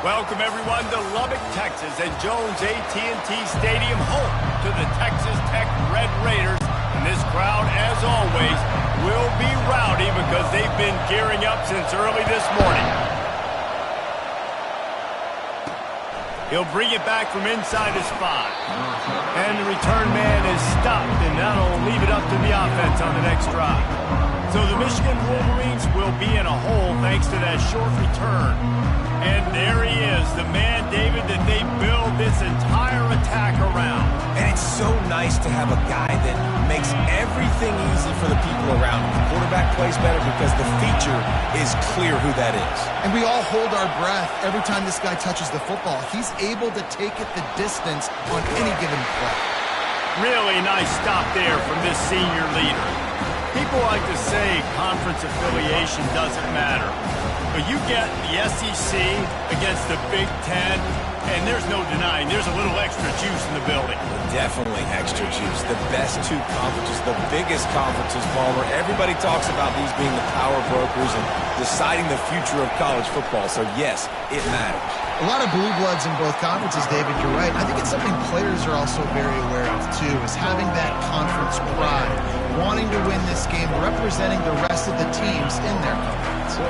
Welcome, everyone, to Lubbock, Texas, and Jones AT&T Stadium, home to the Texas Tech Red Raiders. And this crowd, as always, will be rowdy because they've been gearing up since early this morning. He'll bring it back from inside his 5. And the return man is stopped, and that'll leave it up to the offense on the next drive. So the Michigan Wolverines will be in a hole thanks to that short return. And there he is, the man, David, that they build this entire attack around. And it's so nice to have a guy that makes everything easy for the people around him. The quarterback plays better because the feature is clear who that is. And we all hold our breath every time this guy touches the football. He's able to take it the distance on any given play. Really nice stop there from this senior leader. People like to say conference affiliation doesn't matter. But you get the SEC against the Big Ten, and there's no denying there's a little extra juice in the building. Definitely extra juice. The best two conferences, the biggest conferences, Palmer. Everybody talks about these being the power brokers and deciding the future of college football. So, yes, it matters. A lot of blue bloods in both conferences, David, you're right. I think it's something players are also very aware of, too, is having that conference pride, wanting to win this game, representing the rest of the teams in their conference.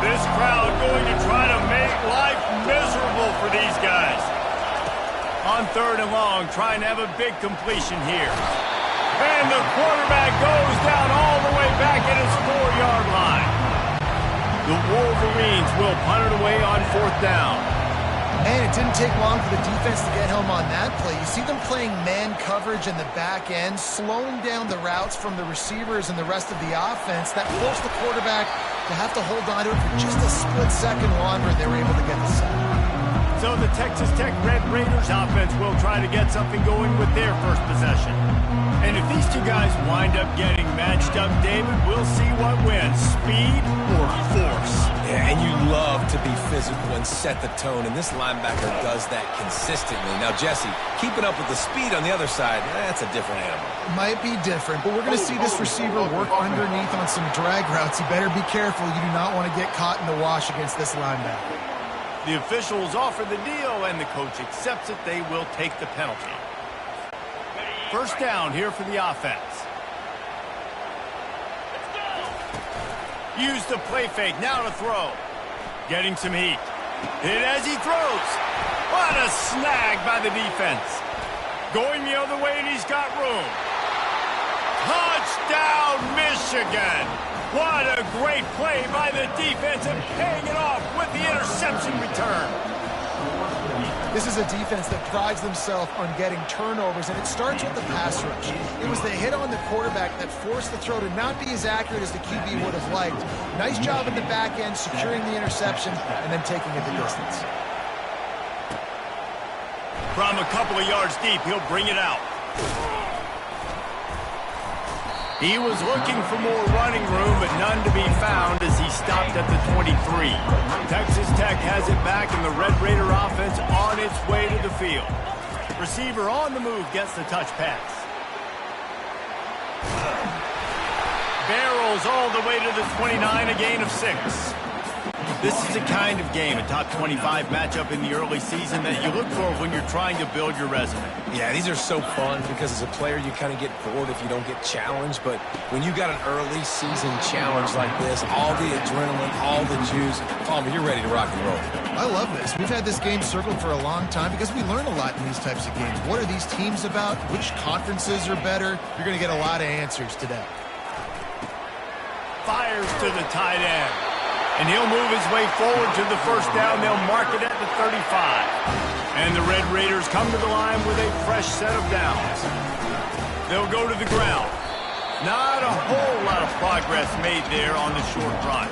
This crowd going to try to make life miserable for these guys. On 3rd and long, trying to have a big completion here. And the quarterback goes down all the way back at his 4-yard line. The Wolverines will punt it away on 4th down. And it didn't take long for the defense to get home on that play. You see them playing man coverage in the back end, slowing down the routes from the receivers and the rest of the offense. That forced the quarterback to have to hold on to it for just a split second longer, and they were able to get the sack. So the Texas Tech Red Raiders offense will try to get something going with their first possession. And if these two guys wind up getting matched up, David, we'll see what wins, speed or force. Yeah, and you love to be physical and set the tone, and this linebacker does that consistently. Now, Jesse, keeping up with the speed on the other side, that's a different animal. It might be different, but we're going to see this receiver work underneath on some drag routes. You better be careful. You do not want to get caught in the wash against this linebacker. The officials offer the deal, and the coach accepts it. They will take the penalty. First down here for the offense. Use the play fake, now to throw. Getting some heat. Hit as he throws. What a snag by the defense. Going the other way, and he's got room. Touchdown, Michigan. What a great play by the defense and paying it off with the interception return. This is a defense that prides themselves on getting turnovers, and it starts with the pass rush. It was the hit on the quarterback that forced the throw to not be as accurate as the QB would have liked. Nice job in the back end, securing the interception, and then taking it the distance. From a couple of yards deep, he'll bring it out. He was looking for more running room, but none to be found as he stopped at the 23. Texas Tech has it back, and the Red Raider offense on its way to the field. Receiver on the move gets the touch pass. Barrels all the way to the 29, a gain of 6. This is the kind of game, a top 25 matchup in the early season, that you look for when you're trying to build your resume. Yeah, these are so fun because as a player you kind of get bored if you don't get challenged, but when you got an early season challenge like this, all the adrenaline, all the juice, Palmer, you're ready to rock and roll. I love this. We've had this game circled for a long time because we learn a lot in these types of games. What are these teams about? Which conferences are better? You're going to get a lot of answers today. Fires to the tight end. And he'll move his way forward to the first down. They'll mark it at the 35. And the Red Raiders come to the line with a fresh set of downs. They'll go to the ground. Not a whole lot of progress made there on the short run.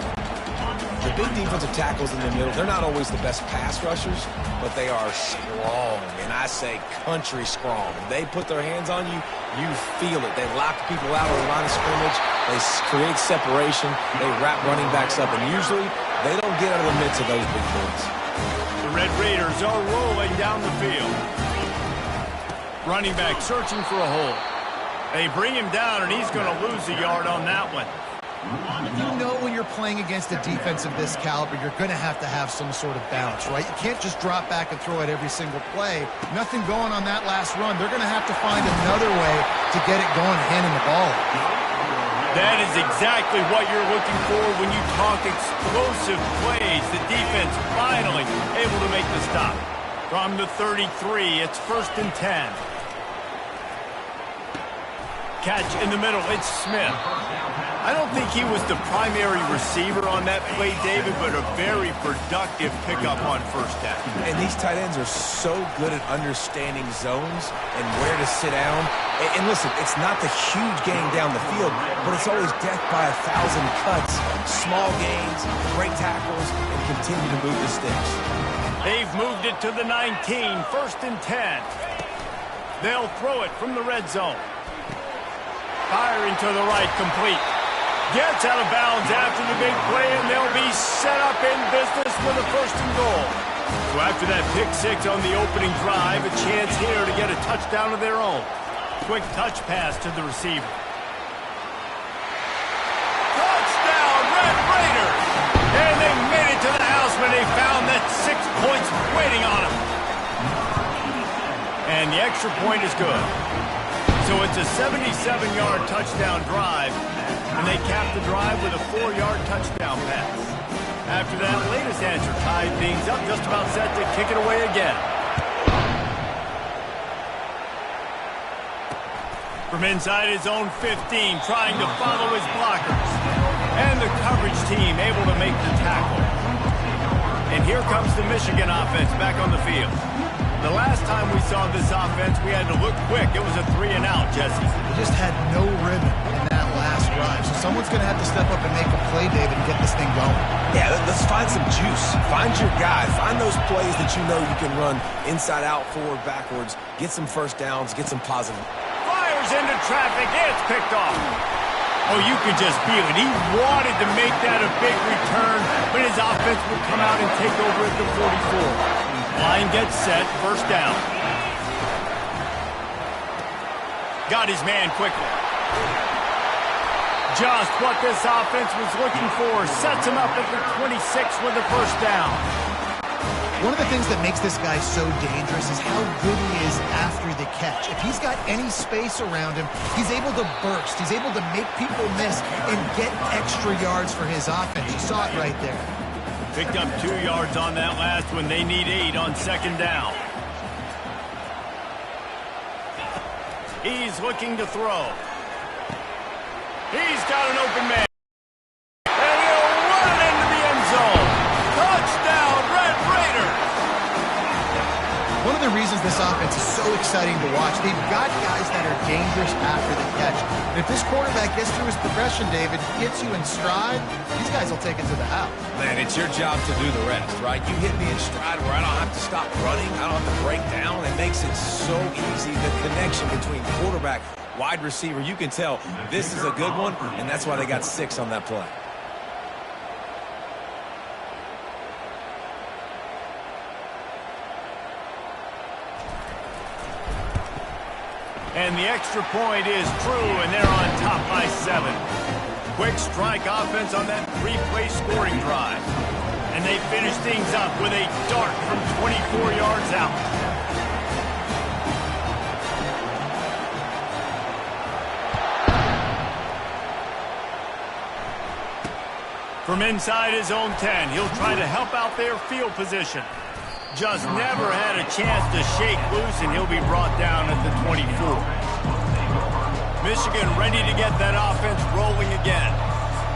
The big defensive tackles in the middle, they're not always the best pass rushers, but they are strong, and I say country strong. They put their hands on you, you feel it. They lock people out of the line of scrimmage. They create separation. They wrap running backs up, and usually they don't get out of the midst of those big boys. The Red Raiders are rolling down the field. Running back searching for a hole. They bring him down, and he's going to lose a yard on that one. You know when you're playing against a defense of this caliber, you're going to have some sort of balance, right? You can't just drop back and throw it every single play. Nothing going on that last run. They're going to have to find another way to get it going, handing the ball. That is exactly what you're looking for when you talk explosive plays. The defense finally able to make the stop. From the 33, it's 1st and 10. Catch in the middle, it's Smith. I don't think he was the primary receiver on that play, David, but a very productive pickup on 1st down. And these tight ends are so good at understanding zones and where to sit down. And listen, it's not the huge gain down the field, but it's always death by 1,000 cuts, small gains, great tackles, and continue to move the sticks. They've moved it to the 19, 1st and 10. They'll throw it from the red zone. Firing to the right, complete. Gets out of bounds after the big play, and they'll be set up in business with a 1st and goal. So after that pick six on the opening drive, a chance here to get a touchdown of their own. Quick touch pass to the receiver. Touchdown, Red Raiders! And they made it to the house when they found that 6 points waiting on them. And the extra point is good. So it's a 77-yard touchdown drive, and they cap the drive with a 4-yard touchdown pass. After that latest answer tied things up, just about set to kick it away again. From inside his own 15, trying to follow his blockers. And the coverage team able to make the tackle. And here comes the Michigan offense back on the field. The last time we saw this offense, we had to look quick. It was a 3-and-out, Jesse. They just had no rhythm in that last drive. So someone's going to have to step up and make a play, David, and get this thing going. Yeah, let's find some juice. Find your guy. Find those plays that you know you can run inside out, forward, backwards. Get some 1st downs. Get some positive. Fires into traffic. It's picked off. Oh, you could just feel it. He wanted to make that a big return, but his offense would come out and take over at the 44. Line gets set, 1st down. Got his man quickly. Just what this offense was looking for. Sets him up at the 26 with the 1st down. One of the things that makes this guy so dangerous is how good he is after the catch. If he's got any space around him, he's able to burst. He's able to make people miss and get extra yards for his offense. You saw it right there. Picked up 2 yards on that last one. They need 8 on 2nd down. He's looking to throw. He's got an open man. And he'll run it into the end zone. Touchdown, Red Raiders! One of the reasons this offense is so exciting to watch, they've got guys that are dangerous after the catch. And if this quarterback gets through his progression, David, gets you in stride, these guys will take it to the house. Man, it's your job to do the rest, right? You hit me in stride where I don't have to stop running. I don't have to break down. It makes it so easy. The connection between quarterback, wide receiver, you can tell this is a good one, and that's why they got 6 on that play. And the extra point is true, and they're on top by 7. Quick strike offense on that 3-play scoring drive. And they finish things up with a dart from 24 yards out. From inside his own 10, he'll try to help out their field position. Just never had a chance to shake loose, and he'll be brought down at the 24. Michigan ready to get that offense rolling again.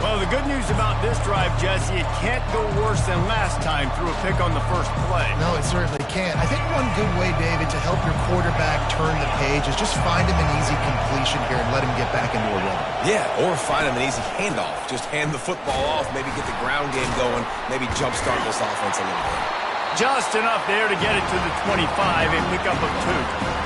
Well, the good news about this drive, Jesse, it can't go worse than last time through a pick on the first play. No, it certainly can't. I think one good way, David, to help your quarterback turn the page is just find him an easy completion here and let him get back into a rhythm. Yeah, or find him an easy handoff. Just hand the football off, maybe get the ground game going, maybe jumpstart this offense a little bit. Just enough there to get it to the 25 and pick up a 2.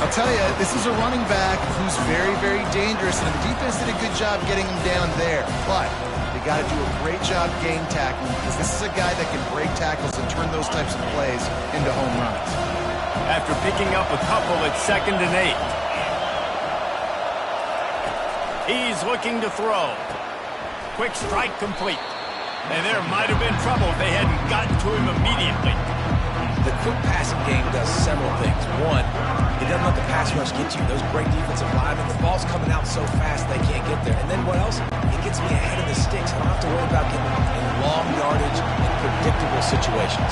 I'll tell you, this is a running back who's very, very dangerous, and the defense did a good job getting him down there. But they got to do a great job game tackling, because this is a guy that can break tackles and turn those types of plays into home runs. After picking up a couple, it's 2nd and 8. He's looking to throw. Quick strike complete. And there might have been trouble if they hadn't gotten to him immediately. The quick passing game does several things. One, it doesn't let the pass rush get you. Those great defensive linemen, the ball's coming out so fast they can't get there. And then what else? It gets me ahead of the sticks. I don't have to worry about getting in long yardage and predictable situations.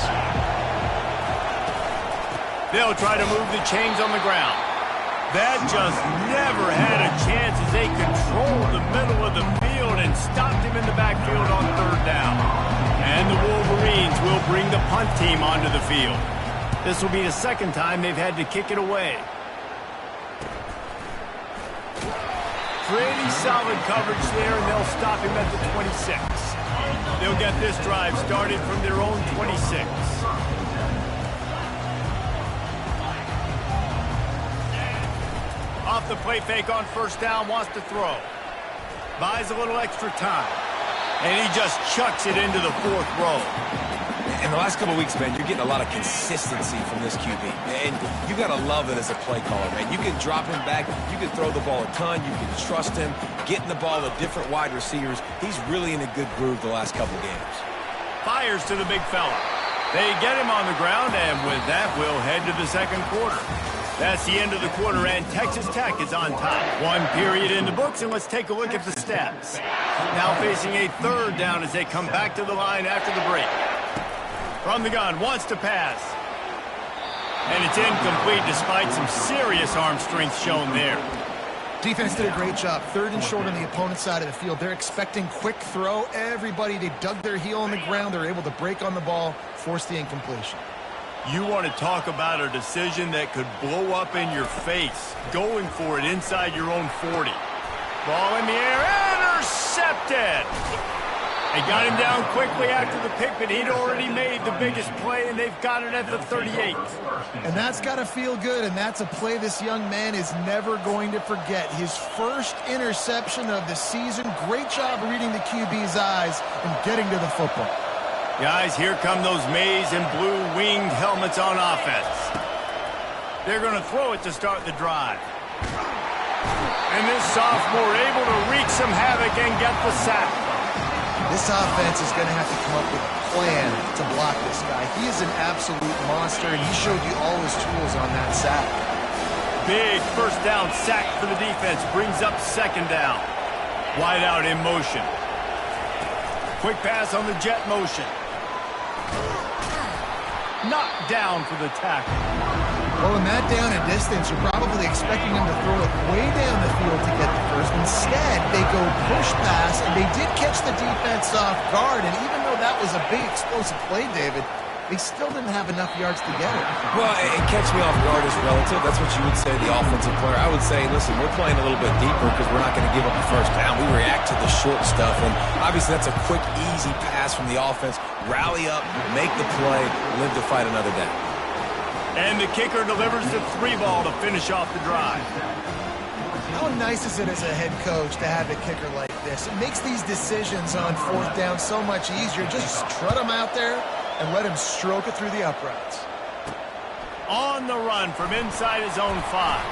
They'll try to move the chains on the ground. That just never had a chance as they controlled the middle of the field and stopped him in the backfield on third down. And the Wolverines will bring the punt team onto the field. This will be the second time they've had to kick it away. Pretty solid coverage there, and they'll stop him at the 26. They'll get this drive started from their own 26. Off the play fake on first down, wants to throw. Buys a little extra time. And he just chucks it into the fourth row. In the last couple of weeks, man, you're getting a lot of consistency from this QB. And you got to love it as a play caller, man. You can drop him back. You can throw the ball a ton. You can trust him. Getting the ball to different wide receivers. He's really in a good groove the last couple of games. Fires to the big fella. They get him on the ground, and with that, we'll head to the second quarter. That's the end of the quarter, and Texas Tech is on top. One period in the books, and let's take a look at the stats. Now facing a third down as they come back to the line after the break. From the gun, wants to pass. And it's incomplete despite some serious arm strength shown there. Defense did a great job. Third and short on the opponent's side of the field. They're expecting quick throw. Everybody, they dug their heel on the ground. They're able to break on the ball, force the incompletion. You want to talk about a decision that could blow up in your face. Going for it inside your own 40. Ball in the air, intercepted! They got him down quickly after the pick, but he'd already made the biggest play, and they've got it at the 38. And that's got to feel good, and that's a play this young man is never going to forget. His first interception of the season. Great job reading the QB's eyes and getting to the football. Guys, here come those maize and blue winged helmets on offense. They're going to throw it to start the drive. And this sophomore able to wreak some havoc and get the sack. This offense is going to have to come up with a plan to block this guy. He is an absolute monster, and he showed you all his tools on that sack. Big first down sack for the defense. Brings up second down. Wide out in motion. Quick pass on the jet motion. Knocked down for the tackle. Well, in that down and distance, you're probably expecting him to throw it way down the field to get the first. Instead, they go push pass, and they did catch the defense off guard. And even though that was a big explosive play, David, they still didn't have enough yards to get it. Well, and catch me off guard is relative. That's what you would say, the offensive player. I would say, listen, we're playing a little bit deeper because we're not going to give up the first down. We react to the short stuff, and obviously that's a quick, easy pass from the offense. Rally up, make the play, live to fight another day. And the kicker delivers the 3-ball to finish off the drive. How nice is it as a head coach to have a kicker like this? It makes these decisions on fourth down so much easier. Just strut him out there and let him stroke it through the uprights. On the run from inside his own 5.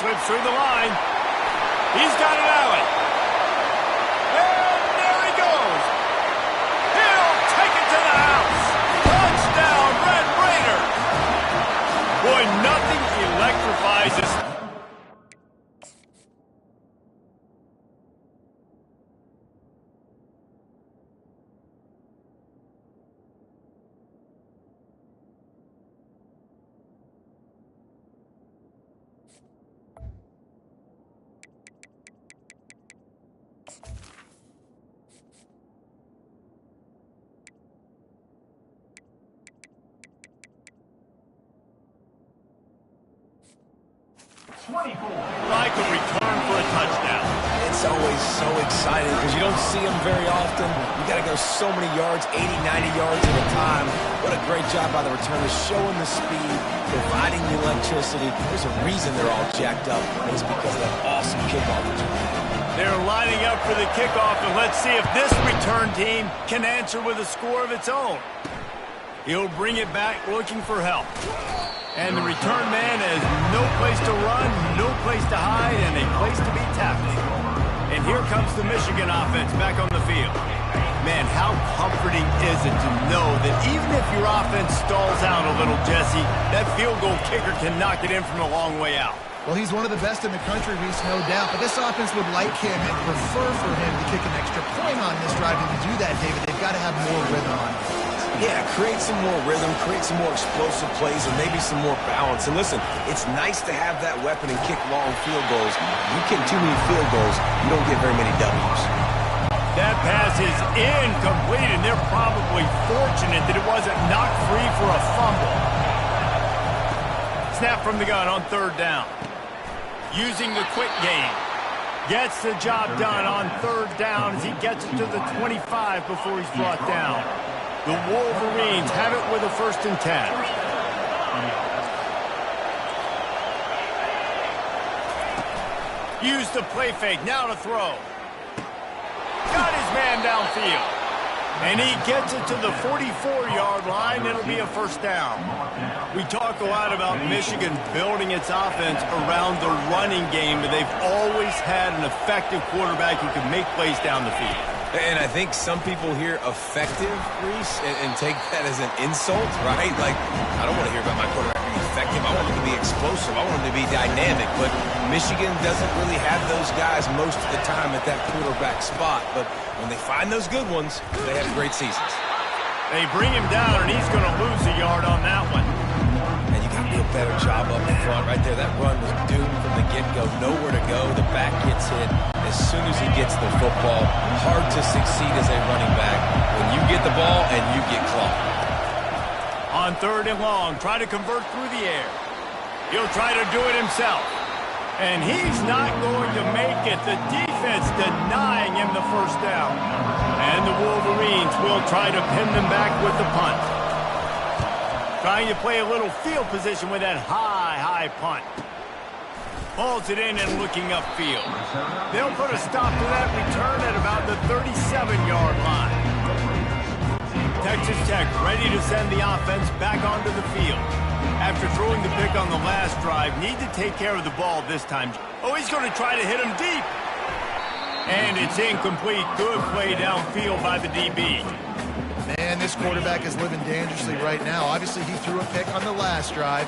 Slips through the line. He's got an alley. And there he goes. He'll take it to the house. Touchdown, Red Raiders. Boy, nothing electrifies this. Like a return for a touchdown. It's always so exciting because you don't see them very often. You got to go so many yards, 80, 90 yards at a time. What a great job by the returners, showing the speed, providing the electricity. There's a reason they're all jacked up, and it's because of that awesome kickoff return. They're lining up for the kickoff, and let's see if this return team can answer with a score of its own. He'll bring it back looking for help. And the return man has no place to run, no place to hide, and a place to be tackled. And here comes the Michigan offense back on the field. Man, how comforting is it to know that even if your offense stalls out a little, Jesse, that field goal kicker can knock it in from a long way out. Well, he's one of the best in the country, Reese, no doubt. But this offense would like him and prefer for him to kick an extra point on this drive. And to do that, David, they've got to have more rhythm on it. Yeah, create some more rhythm, create some more explosive plays, and maybe some more balance. And listen, it's nice to have that weapon and kick long field goals. You kick too many field goals, you don't get very many W's. That pass is incomplete, and they're probably fortunate that it wasn't knocked free for a fumble. Snap from the gun on third down. Using the quick game. Gets the job done on third down as he gets it to the 25 before he's brought down. The Wolverines have it with a 1st and 10. Use the play fake, now to throw. Got his man downfield. And he gets it to the 44-yard line. It'll be a 1st down. We talk a lot about Michigan building its offense around the running game, but they've always had an effective quarterback who can make plays down the field. And I think some people hear effective, Reese, and take that as an insult, right? Like, I don't want to hear about my quarterback being effective. I want him to be explosive. I want him to be dynamic. But Michigan doesn't really have those guys most of the time at that quarterback spot. But when they find those good ones, they have great seasons. They bring him down, and he's going to lose a yard on that one. And you got to do a better job up in front right there. That run was doomed from the get-go. Nowhere to go. The back gets hit as soon as he gets the football. Hard to succeed as a running back when you get the ball and you get clocked. On third and long, try to convert through the air. He'll try to do it himself. And he's not going to make it. The defense denying him the 1st down. And the Wolverines will try to pin them back with the punt. Trying to play a little field position with that high punt. Hauls it in and looking upfield. They'll put a stop to that return at about the 37-yard line. Texas Tech ready to send the offense back onto the field. After throwing the pick on the last drive, need to take care of the ball this time. Oh, he's going to try to hit him deep. And it's incomplete. Good play downfield by the DB. Man, this quarterback is living dangerously right now. Obviously, he threw a pick on the last drive.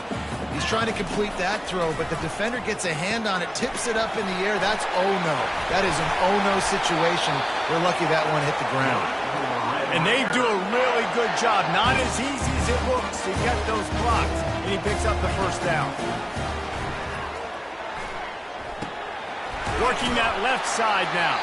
He's trying to complete that throw, but the defender gets a hand on it, tips it up in the air. That's oh-no. That is an oh-no situation. We're lucky that one hit the ground. And they do a really good job. Not as easy as it looks to get those blocks. And he picks up the 1st down. Working that left side now.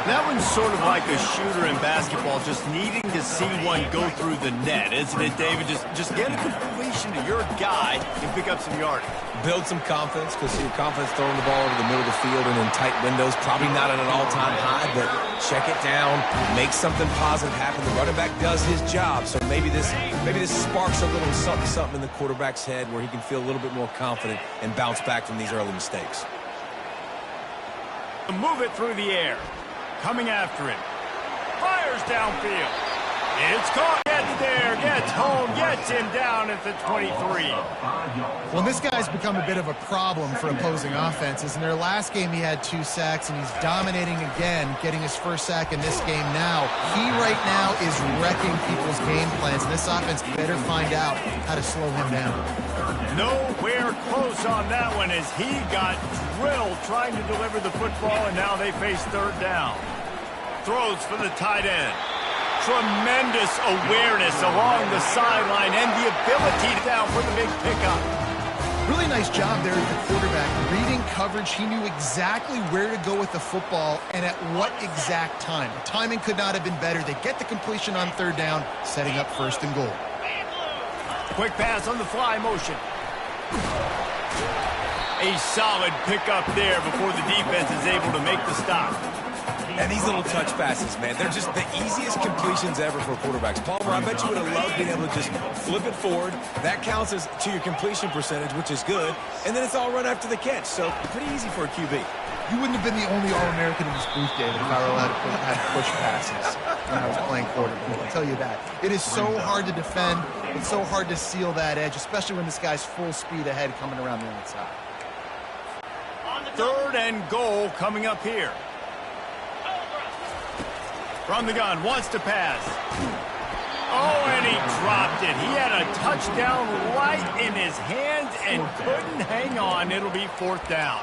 That one's sort of like a shooter in basketball, just needing to see one go through the net, isn't it, David? Just get a completion to your guy and pick up some yardage. Build some confidence, because your confidence throwing the ball over the middle of the field and in tight windows, probably not at an all-time high, but check it down, make something positive happen. The running back does his job, so maybe this sparks a little something in the quarterback's head where he can feel a little bit more confident and bounce back from these early mistakes. Move it through the air. Coming after it. Fires downfield. It's caught. Gets there. Gets home. Gets him down at the 23. Well, this guy's become a bit of a problem for opposing offenses. In their last game, he had 2 sacks, and he's dominating again, getting his 1st sack in this game now. He right now is wrecking people's game plans, and this offense better find out how to slow him down. Nowhere close on that one as he got drilled trying to deliver the football, and now they face third down. Throws for the tight end. Tremendous awareness along the sideline and the ability down for the big pickup. Really nice job there at the quarterback. Reading coverage, he knew exactly where to go with the football and at what exact time. The timing could not have been better. They get the completion on third down, setting up 1st and goal. Quick pass on the fly motion. A solid pickup there before the defense is able to make the stop. And these little touch passes, man, they're just the easiest completions ever for quarterbacks. Palmer, I bet you would have loved being able to just flip it forward. That counts as to your completion percentage, which is good. And then it's all run after the catch, so pretty easy for a QB. You wouldn't have been the only All-American in this booth, David, if I were allowed to have push passes when I was playing quarterback. I'll tell you that. It is so hard to defend. It's so hard to seal that edge, especially when this guy's full speed ahead coming around the outside. 3rd and goal coming up here. From the gun, wants to pass. Oh, and he dropped it. He had a touchdown right in his hands and couldn't hang on. It'll be 4th down.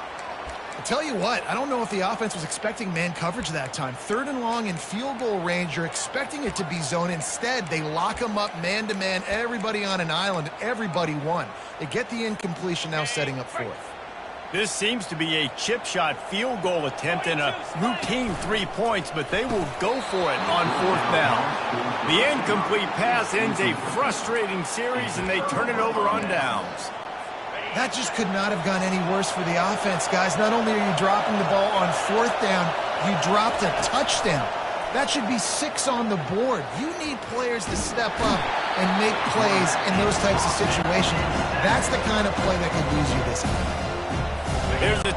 I'll tell you what, I don't know if the offense was expecting man coverage that time. 3rd and long in field goal range, you're expecting it to be zone. Instead, they lock them up man-to-man, everybody on an island, and everybody won. They get the incompletion, now setting up 4th. This seems to be a chip shot field goal attempt and a routine 3 points, but they will go for it on 4th down. The incomplete pass ends a frustrating series, and they turn it over on downs. That just could not have gone any worse for the offense, guys. Not only are you dropping the ball on 4th down, you dropped a touchdown. That should be 6 on the board. You need players to step up and make plays in those types of situations. That's the kind of play that could lose you this game. Here's the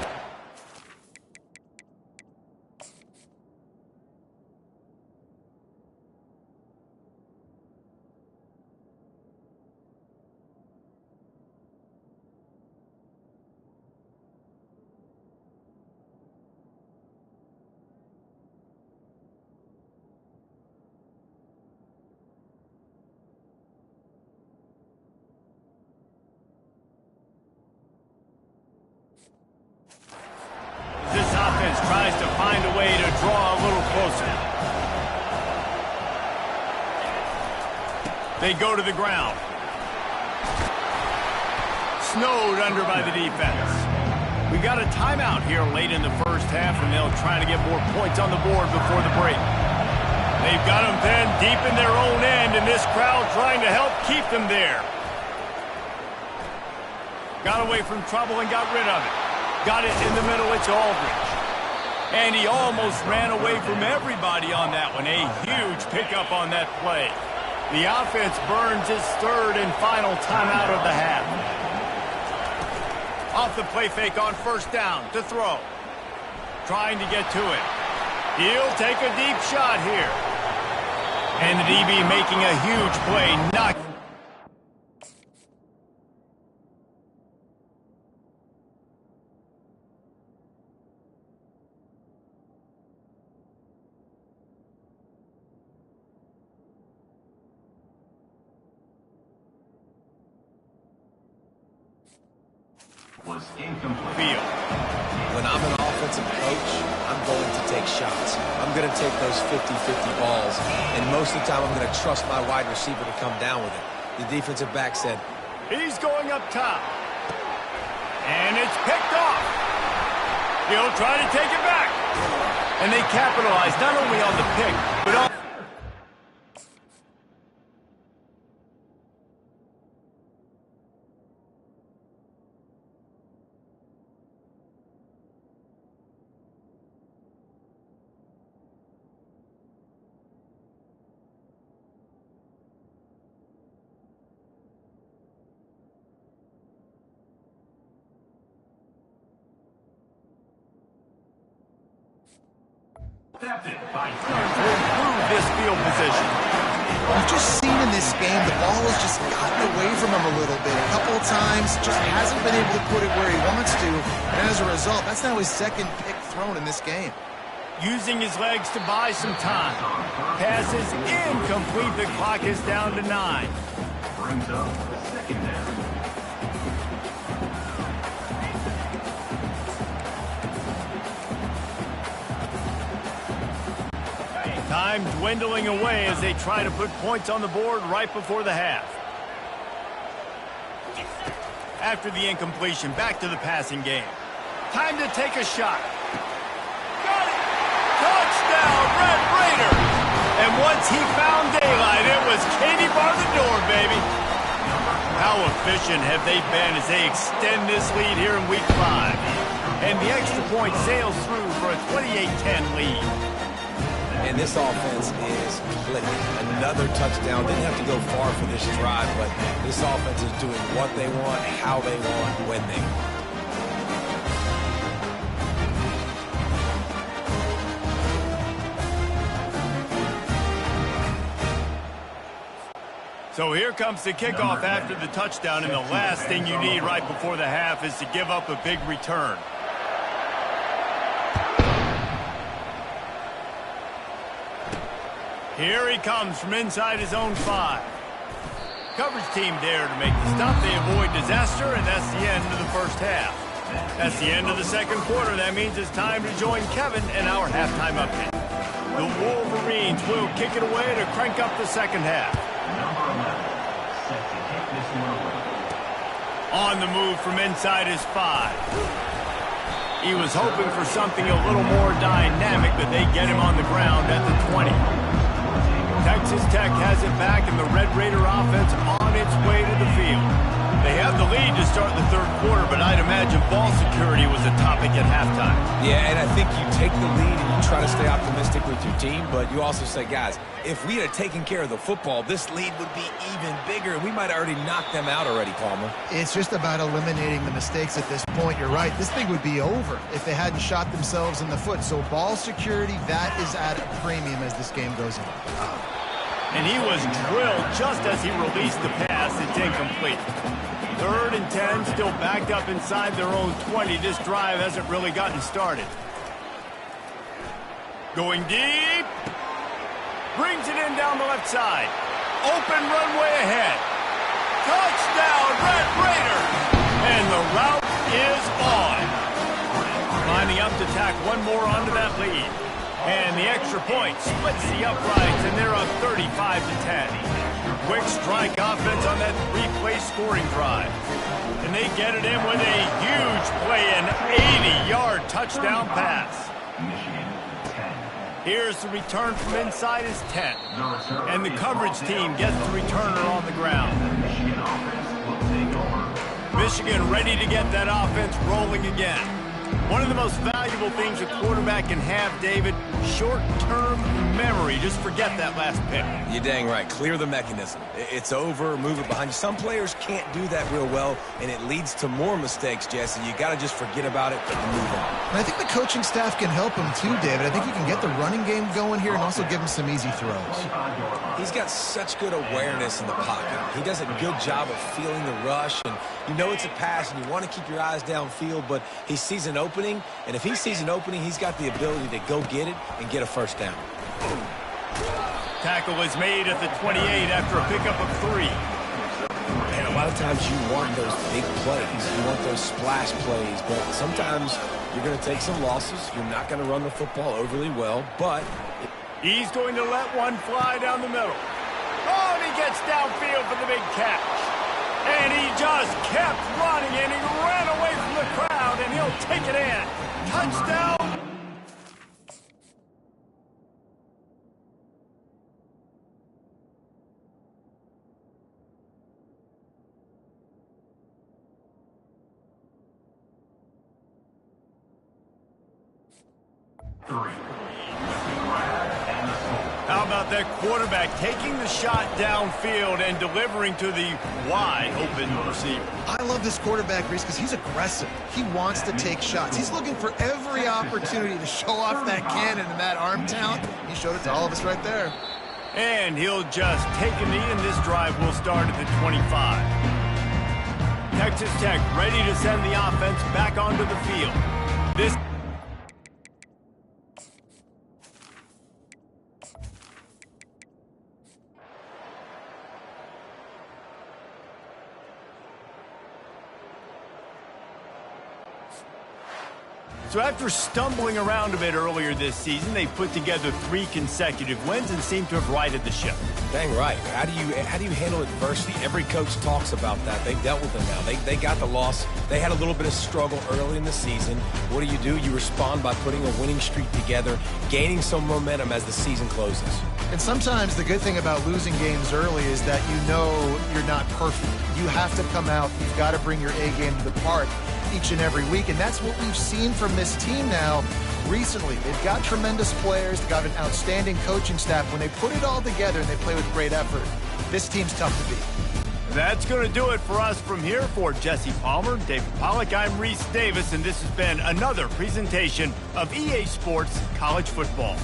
tries to find a way to draw a little closer. They go to the ground. Snowed under by the defense. We got a timeout here late in the first half, and they'll try to get more points on the board before the break. They've got them then deep in their own end, and this crowd trying to help keep them there. Got away from trouble and got rid of it. Got it in the middle, it's Aldridge. And he almost ran away from everybody on that one. A huge pickup on that play. The offense burns its 3rd and final timeout of the half. Off the play fake on 1st down to throw. Trying to get to it. He'll take a deep shot here. And the DB making a huge play. Knock. Was incomplete. Field. When I'm an offensive coach, I'm going to take shots. I'm going to take those 50-50 balls, and most of the time I'm going to trust my wide receiver to come down with it. The defensive back said, He's going up top. And it's picked off. He'll try to take it back. And they capitalize not only on the pick, but on... improve this field position. We've just seen in this game the ball has just gotten away from him a little bit. A couple of times, just hasn't been able to put it where he wants to. And as a result, that's now his 2nd pick thrown in this game. Using his legs to buy some time. Pass is incomplete. The clock is down to 9. Brings up the 2nd down. Time dwindling away as they try to put points on the board right before the half. After the incompletion, back to the passing game. Time to take a shot. Got it! Touchdown, Red Raider! And once he found daylight, it was Katie bar the door, baby. How efficient have they been as they extend this lead here in Week 5? And the extra point sails through for a 28-10 lead. and this offense is clicking. Another touchdown. Didn't have to go far for this drive, but this offense is doing what they want, how they want, when they want. So here comes the kickoff after the touchdown, and the last thing you need right before the half is to give up a big return. Here he comes from inside his own 5. Coverage team there to make the stop. They avoid disaster, and that's the end of the first half. That's the end of the second quarter. That means it's time to join Kevin in our halftime update. The Wolverines will kick it away to crank up the second half. Number 11, set to kick this one away. On the move from inside his 5. He was hoping for something a little more dynamic, but they get him on the ground at the 20. Texas Tech has it back, and the Red Raider offense on its way to the field. They have the lead to start the third quarter, but I'd imagine ball security was a topic at halftime. Yeah, and I think you take the lead and you try to stay optimistic with your team, but you also say, guys, if we had taken care of the football, this lead would be even bigger, and we might have already knocked them out already, Palmer. It's just about eliminating the mistakes at this point. You're right. This thing would be over if they hadn't shot themselves in the foot. So ball security, that is at a premium as this game goes on. And he was drilled just as he released the pass. It's incomplete. 3rd and 10, still backed up inside their own 20. This drive hasn't really gotten started. Going deep. Brings it in down the left side. Open runway ahead. Touchdown, Red Raiders! And the route is on. Lining up to tack one more onto that lead. And the extra point splits the uprights, and they're up 35-10. Quick strike offense on that 3-play scoring drive. And they get it in with a huge play, an 80-yard touchdown pass. Michigan 10. Here's the return from inside his 10. And the coverage team gets the returner on the ground. Michigan offense will take over. Michigan ready to get that offense rolling again. One of the most valuable things a quarterback can have, David, short-term memory. Just forget that last pick. You're dang right. Clear the mechanism. It's over. Move it behind you. Some players can't do that real well, and it leads to more mistakes, Jesse. You got to just forget about it and move on. And I think the coaching staff can help him too, David. I think you can get the running game going here and also give him some easy throws. He's got such good awareness in the pocket. He does a good job of feeling the rush, and you know it's a pass, and you want to keep your eyes downfield, but he sees an opening, and if he sees an opening, he's got the ability to go get it and get a first down. Tackle is made at the 28 after a pickup of 3. And a lot of times you want those big plays. You want those splash plays, but sometimes you're going to take some losses. You're not going to run the football overly well, but He's going to let one fly down the middle. Oh, and he gets downfield for the big catch. And he just kept running, and he ran away from the crowd, and he'll take it in. Touchdown. How about that quarterback taking the shot downfield and delivering to the wide-open receiver? I love this quarterback, Reese, because he's aggressive. He wants to take shots. He's looking for every opportunity to show off that cannon and that arm talent. He showed it to all of us right there. And he'll just take a knee, and this drive will start at the 25. Texas Tech ready to send the offense back onto the field. This So after stumbling around a bit earlier this season, they put together 3 consecutive wins and seem to have righted the ship. dang right. How do you handle adversity? Every coach talks about that. They've dealt with it now. They got the loss. They had a little bit of struggle early in the season. What do? You respond by putting a winning streak together, gaining some momentum as the season closes. And sometimes the good thing about losing games early is that you know you're not perfect. You have to come out. You've got to bring your A game to the park each and every week, and that's what we've seen from this team now recently. They've got tremendous players. They've got an outstanding coaching staff. When they put it all together and they play with great effort, this team's tough to beat. That's going to do it for us from here. For Jesse Palmer, David Pollack, I'm Reese Davis, and this has been another presentation of EA Sports College Football.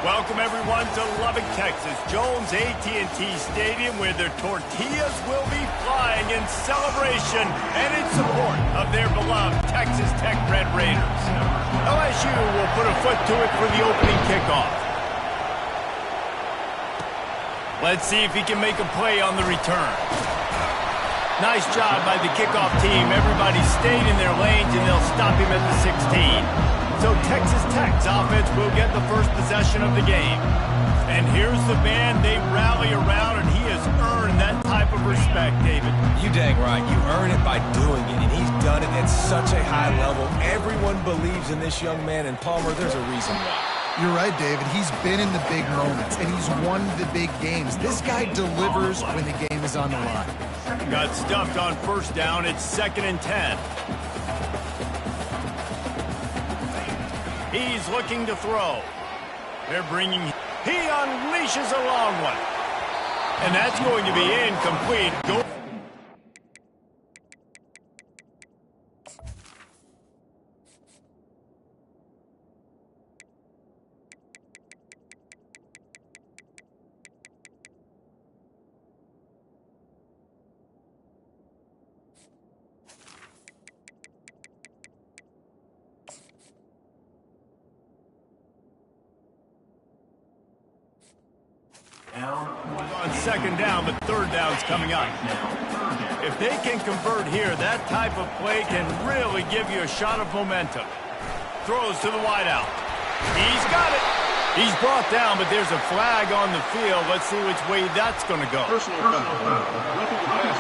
Welcome everyone to Lubbock, Texas, Jones AT&T Stadium, where their tortillas will be flying in celebration and in support of their beloved Texas Tech Red Raiders. LSU will put a foot to it for the opening kickoff. Let's see if he can make a play on the return. Nice job by the kickoff team. Everybody stayed in their lanes, and they'll stop him at the 16. So Texas Tech's offense will get the first possession of the game. And here's the band they rally around, and he has earned that type of respect, David. You dang right. You earn it by doing it, and he's done it at such a high level. Everyone believes in this young man, and Palmer, there's a reason why. You're right, David. He's been in the big moments, and he's won the big games. This guy delivers when the game is on the line. Got stuffed on first down. It's 2nd and 10. He's looking to throw. They're bringing... He unleashes a long one. And that's going to be incomplete. Go. On 2nd down, but 3rd down's coming up. If they can convert here, that type of play can really give you a shot of momentum. Throws to the wideout. He's got it. He's brought down, but there's a flag on the field. Let's see which way that's going to go. Personal foul. Roughing the pass.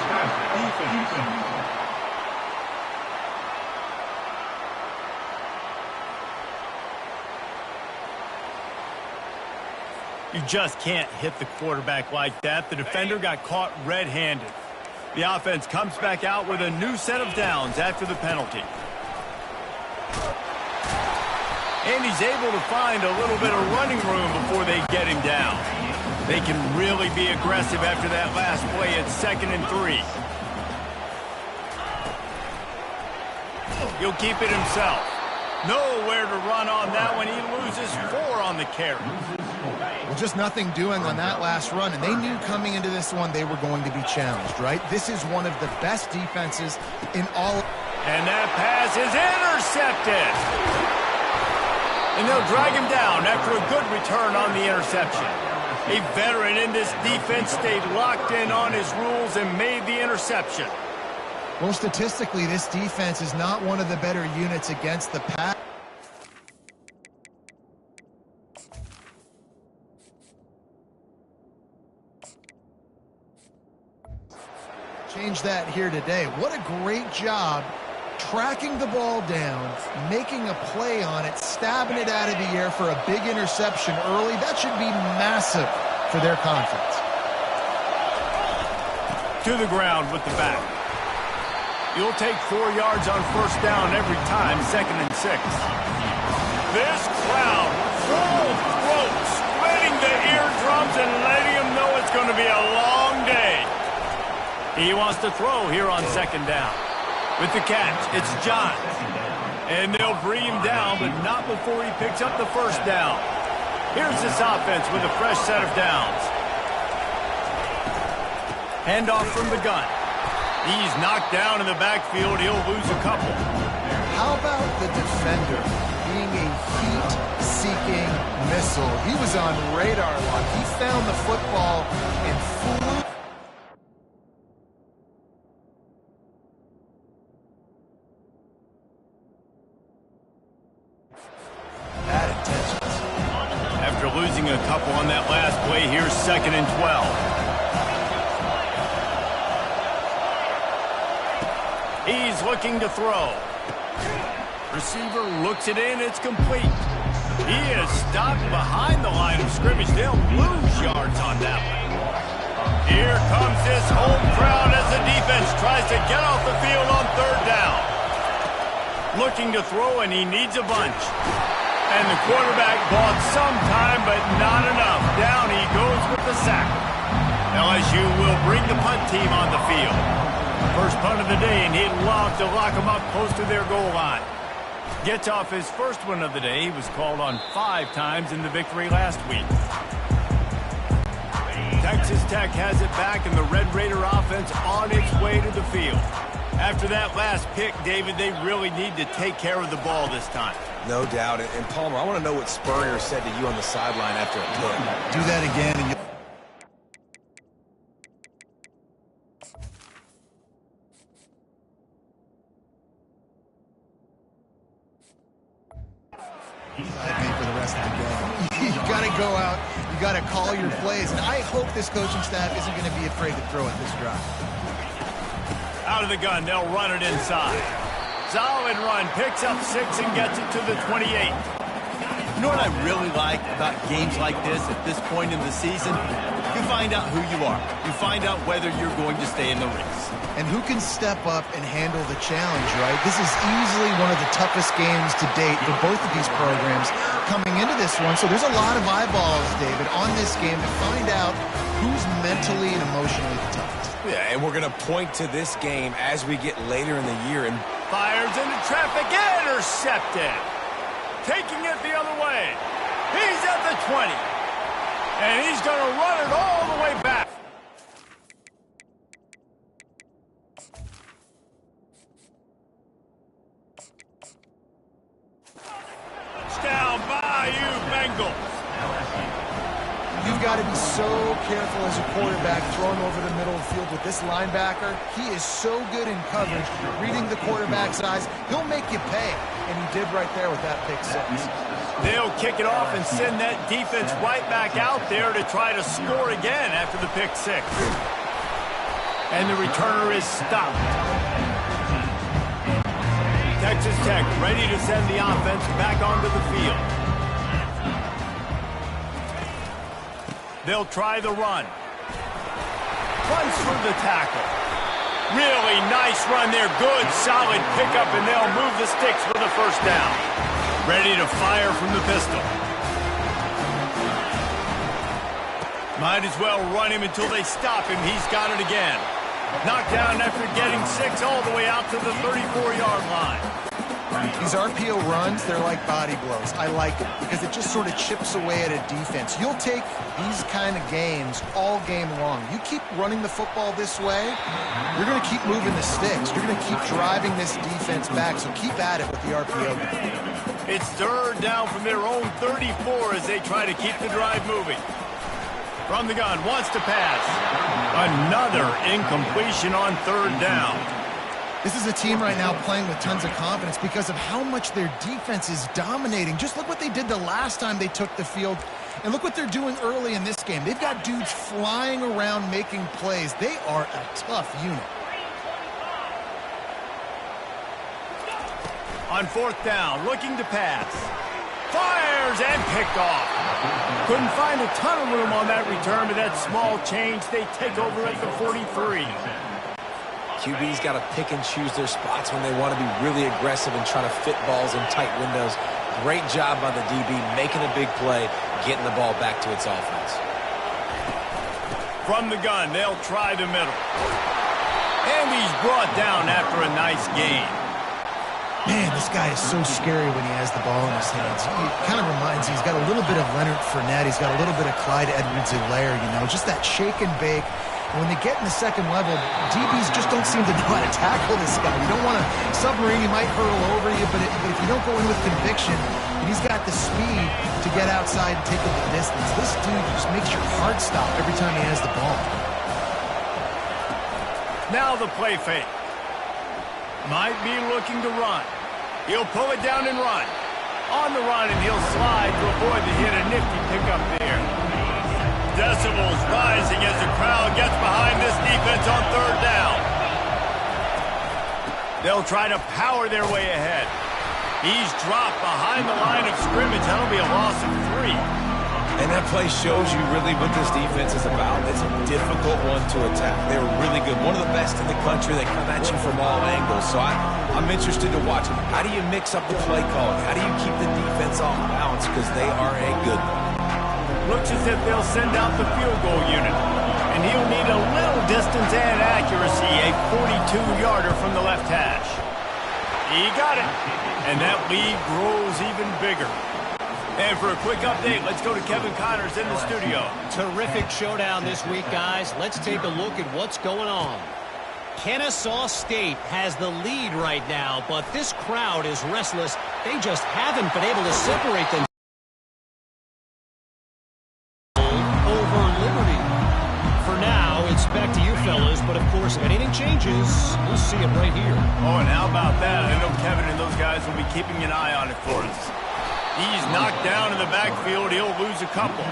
Defense. You just can't hit the quarterback like that. The defender got caught red-handed. The offense comes back out with a new set of downs after the penalty. And he's able to find a little bit of running room before they get him down. They can really be aggressive after that last play at 2nd and 3. He'll keep it himself. Nowhere to run on that one. He loses 4 on the carry. Well, just nothing doing on that last run, and they knew coming into this one they were going to be challenged, right? This is one of the best defenses in all. And that pass is intercepted. And they'll drag him down after a good return on the interception. A veteran in this defense stayed locked in on his rules and made the interception. Well, statistically, this defense is not one of the better units against the pass. Change that here today. What a great job tracking the ball down, making a play on it, stabbing it out of the air for a big interception early. That should be massive for their confidence. To the ground with the back. You'll take 4 yards on first down every time, 2nd and 6. This crowd, full throat, splitting the eardrums and letting them know it's going to be a long day. He wants to throw here on 2nd down. With the catch, it's John. And they'll bring him down, but not before he picks up the first down. Here's this offense with a fresh set of downs. Handoff from the gun. He's knocked down in the backfield. He'll lose a couple. How about the defender being a heat-seeking missile? He was on radar lock. He found the football and flew. Bad intentions. After losing a couple on that last play, here's 2nd and 12. He's looking to throw. Receiver looks it in. It's complete. He is stopped behind the line of scrimmage. They'll lose yards on that one. Here comes this home crowd as the defense tries to get off the field on 3rd down. Looking to throw, and he needs a bunch. And the quarterback bought some time, but not enough. Down he goes with the sack. LSU will bring the punt team on the field. First punt of the day, and he'd love to lock them up close to their goal line. Gets off his first one of the day. He was called on 5 times in the victory last week. Texas Tech has it back, and the Red Raider offense on its way to the field. After that last pick, David, they really need to take care of the ball this time. No doubt. And Palmer, I want to know what Spurrier said to you on the sideline after a pick. Do that again, and for the rest of the game. You got to go out. You got to call your plays. And I hope this coaching staff isn't going to be afraid to throw it this drive. Out of the gun, they'll run it inside. Solid run, picks up 6 and gets it to the 28. You know what I really like about games like this at this point in the season? You find out who you are. You find out whether you're going to stay in the race. And who can step up and handle the challenge, right? This is easily one of the toughest games to date for both of these programs coming into this one. So there's a lot of eyeballs, David, on this game to find out who's mentally and emotionally the toughest. Yeah, and we're going to point to this game as we get later in the year. And Fires into traffic, intercepted. Taking it the other way. He's at the 20. And he's going to run it all the way back. Down by you, Bengals. You've got to be so careful as a quarterback throwing over the middle of the field with this linebacker. He is so good in coverage, reading the quarterback's eyes. He'll make you pay, and he did right there with that pick 6. They'll kick it off and send that defense right back out there to try to score again after the pick 6. And the returner is stopped. Texas Tech ready to send the offense back onto the field. They'll try the run. Runs through the tackle. Really nice run there. Good, solid pickup, and they'll move the sticks for the first down. Ready to fire from the pistol. Might as well run him until they stop him. He's got it again. Knocked down after getting 6 all the way out to the 34-yard line. These RPO runs, they're like body blows. I like it because it just sort of chips away at a defense. You'll take these kind of games all game long. You keep running the football this way, you're going to keep moving the sticks. You're going to keep driving this defense back, so keep at it with the RPO game. It's 3rd down from their own 34 as they try to keep the drive moving. From the gun, wants to pass. Another incompletion on 3rd down. This is a team right now playing with tons of confidence because of how much their defense is dominating. Just look what they did the last time they took the field, and look what they're doing early in this game. They've got dudes flying around making plays. They are a tough unit. On 4th down, looking to pass. Fires and picked off. Couldn't find a ton of room on that return, but that small change, they take over at the 43. QB's got to pick and choose their spots when they want to be really aggressive and try to fit balls in tight windows. Great job by the DB making a big play, getting the ball back to its offense. From the gun, they'll try the middle. And he's brought down after a nice gain. Man, this guy is so scary when he has the ball in his hands. He kind of reminds me, he's got a little bit of Leonard Fournette. He's got a little bit of Clyde Edwards-Helaire, you know, just that shake and bake. And when they get in the second level, DBs just don't seem to know how to tackle this guy. You don't want to submarine, he might hurl over you, but if you don't go in with conviction, and he's got the speed to get outside and take it the distance. This dude just makes your heart stop every time he has the ball. Now the play fake. Might be looking to run. He'll pull it down and run. On the run, and he'll slide to avoid the hit. A nifty pickup there. Decibels rising as the crowd gets behind this defense on 3rd down. They'll try to power their way ahead. He's dropped behind the line of scrimmage. That'll be a loss of 3. And that play shows you really what this defense is about. It's a difficult one to attack. They're really good. One of the best in the country. They come at you from all angles. So I'm interested to watch it. How do you mix up the play calling? How do you keep the defense off balance? Because they are a good one. Looks as if they'll send out the field goal unit. And he'll need a little distance and accuracy, a 42-yarder from the left hash. He got it. And that lead grows even bigger. And for a quick update, let's go to Kevin Connors in the studio. Terrific showdown this week, guys. Let's take a look at what's going on. Kennesaw State has the lead right now, but this crowd is restless. They just haven't been able to separate them over Liberty. For now, it's back to you fellas, but of course, if anything changes, we'll see it right here. Oh, and how about that? I know Kevin and those guys will be keeping an eye on it for us. He's knocked down in the backfield. He'll lose a couple.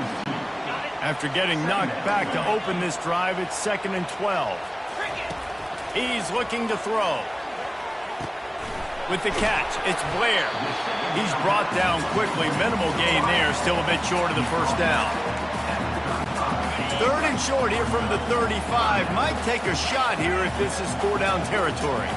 After getting knocked back to open this drive, it's 2nd and 12. He's looking to throw. With the catch, it's Blair. He's brought down quickly. Minimal gain there, still a bit short of the first down. 3rd and short here from the 35. Might take a shot here if this is 4-down territory.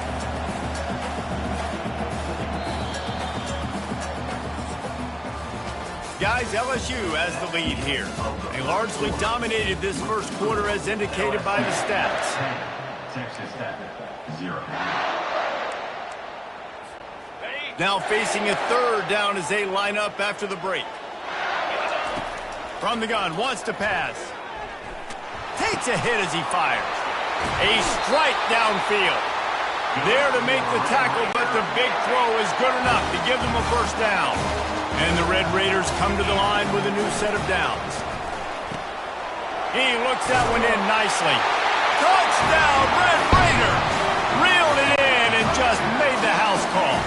Guys, LSU has the lead here. They largely dominated this first quarter as indicated by the stats. Texas Tech, 0. Now facing a 3rd down as they line up after the break. From the gun, wants to pass. Takes a hit as he fires. A strike downfield. There to make the tackle, but the big throw is good enough to give them a first down. And the Red Raiders come to the line with a new set of downs. He looks that one in nicely. Touchdown, Red Raiders! Reeled it in and just made the house call.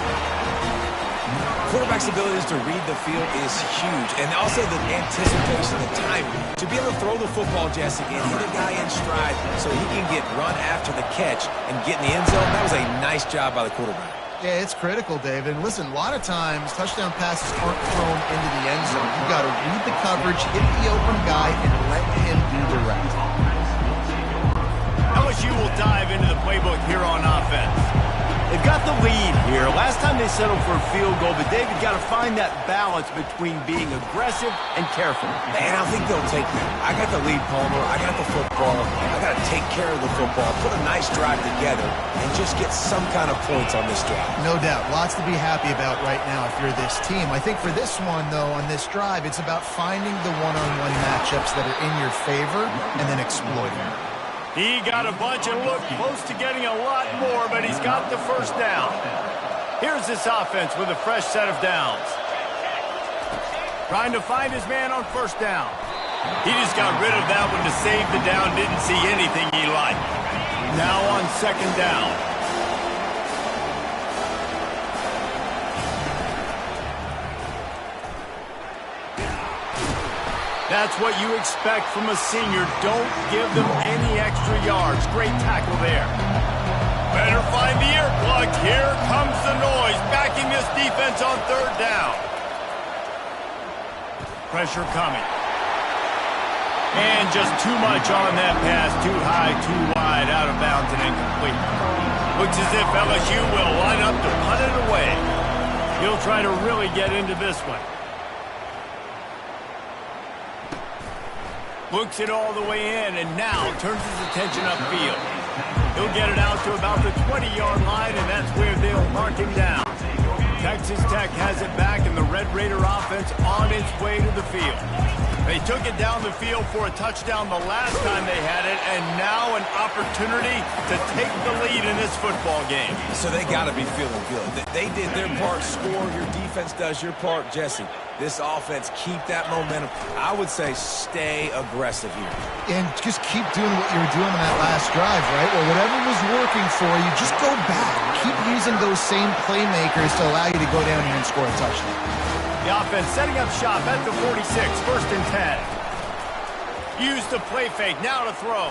Quarterback's abilities to read the field is huge, and also the anticipation, the timing. To be able to throw the football, Jesse, and hit a guy in stride so he can get run after the catch and get in the end zone, that was a nice job by the quarterback. Yeah, it's critical, David. And listen, a lot of times touchdown passes aren't thrown into the end zone. You've got to read the coverage, hit the open guy, and let him do the rest. LSU will dive into the playbook here on offense. They've got the lead here. Last time they settled for a field goal, but David got to find that balance between being aggressive and careful. And I think they'll take that. I got the lead, Palmer. I got the football. I got to take care of the football, put a nice drive together, and just get some kind of points on this drive. No doubt. Lots to be happy about right now if you're this team. I think for this one, though, on this drive, it's about finding the one-on-one matchups that are in your favor and then exploiting them. He got a bunch and looked close to getting a lot more, but he's got the first down. Here's this offense with a fresh set of downs. Trying to find his man on first down. He just got rid of that one to save the down, didn't see anything he liked. Now on 2nd down. That's what you expect from a senior. Don't give them any extra yards. Great tackle there. Better find the earplugs. Here comes the noise, backing this defense on 3rd down. Pressure coming. And just too much on that pass. Too high, too wide, out of bounds and incomplete. Looks as if LSU will line up to punt it away. He'll try to really get into this one. Looks it all the way in, and now turns his attention upfield. He'll get it out to about the 20-yard line, and that's where they'll mark him down. Texas Tech has it back, and the Red Raider offense on its way to the field. They took it down the field for a touchdown the last time they had it, and now an opportunity to take the lead in this football game. So they got to be feeling good. They did their part, score. Your defense does your part, Jesse. This offense, keep that momentum. I would say stay aggressive here. And just keep doing what you were doing on that last drive, right? Well, whatever was working for you, just go back. Keep using those same playmakers to allow you to go down here and score a touchdown. The offense setting up shop at the 46, 1st and 10. Use the play fake, now to throw.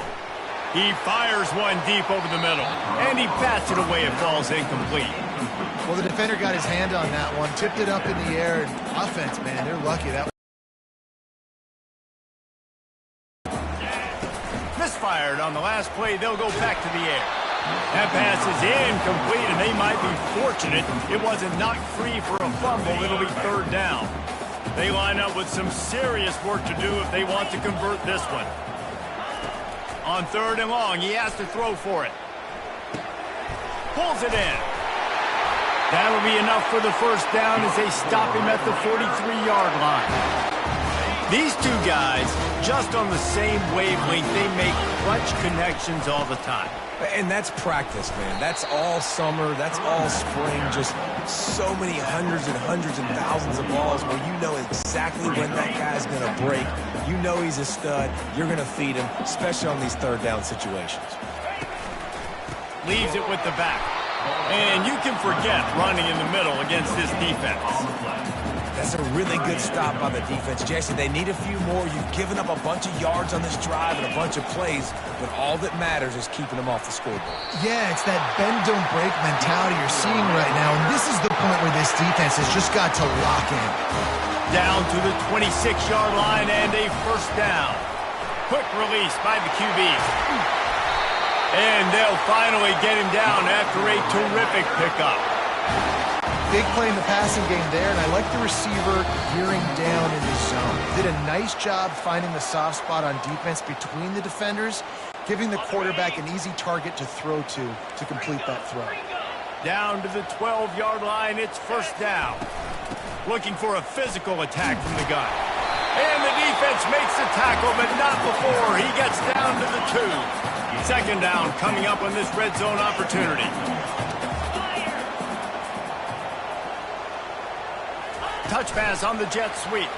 He fires one deep over the middle, and he bats it away. It falls incomplete. Well, the defender got his hand on that one, tipped it up in the air, and offense, man, they're lucky. That misfired on the last play. They'll go back to the air. That pass is incomplete, and they might be fortunate it wasn't knocked free for a fumble. It'll be 3rd down. They line up with some serious work to do if they want to convert this one. On 3rd and long, he has to throw for it. Pulls it in. That'll be enough for the first down as they stop him at the 43-yard line. These two guys, just on the same wavelength, they make clutch connections all the time. And that's practice, man. That's all summer. That's all spring. Just so many hundreds and thousands of balls where you know exactly when that guy's going to break. You know he's a stud. You're going to feed him, especially on these third down situations. Leaves it with the back. And you can forget running in the middle against this defense. That's a really good stop by the defense. Jason, they need a few more. You've given up a bunch of yards on this drive and a bunch of plays, but all that matters is keeping them off the scoreboard. Yeah, it's that bend, don't break mentality you're seeing right now, and this is the point where this defense has just got to lock in. Down to the 26-yard line and a first down. Quick release by the QBs. And they'll finally get him down after a terrific pickup. Big play in the passing game there, and I like the receiver gearing down in the zone. Did a nice job finding the soft spot on defense between the defenders, giving the quarterback an easy target to throw to complete that throw. Down to the 12-yard line, it's first down. Looking for a physical attack from the gun. And the defense makes the tackle, but not before he gets down to the 2. Second down coming up on this red zone opportunity. Touch pass on the jet sweep.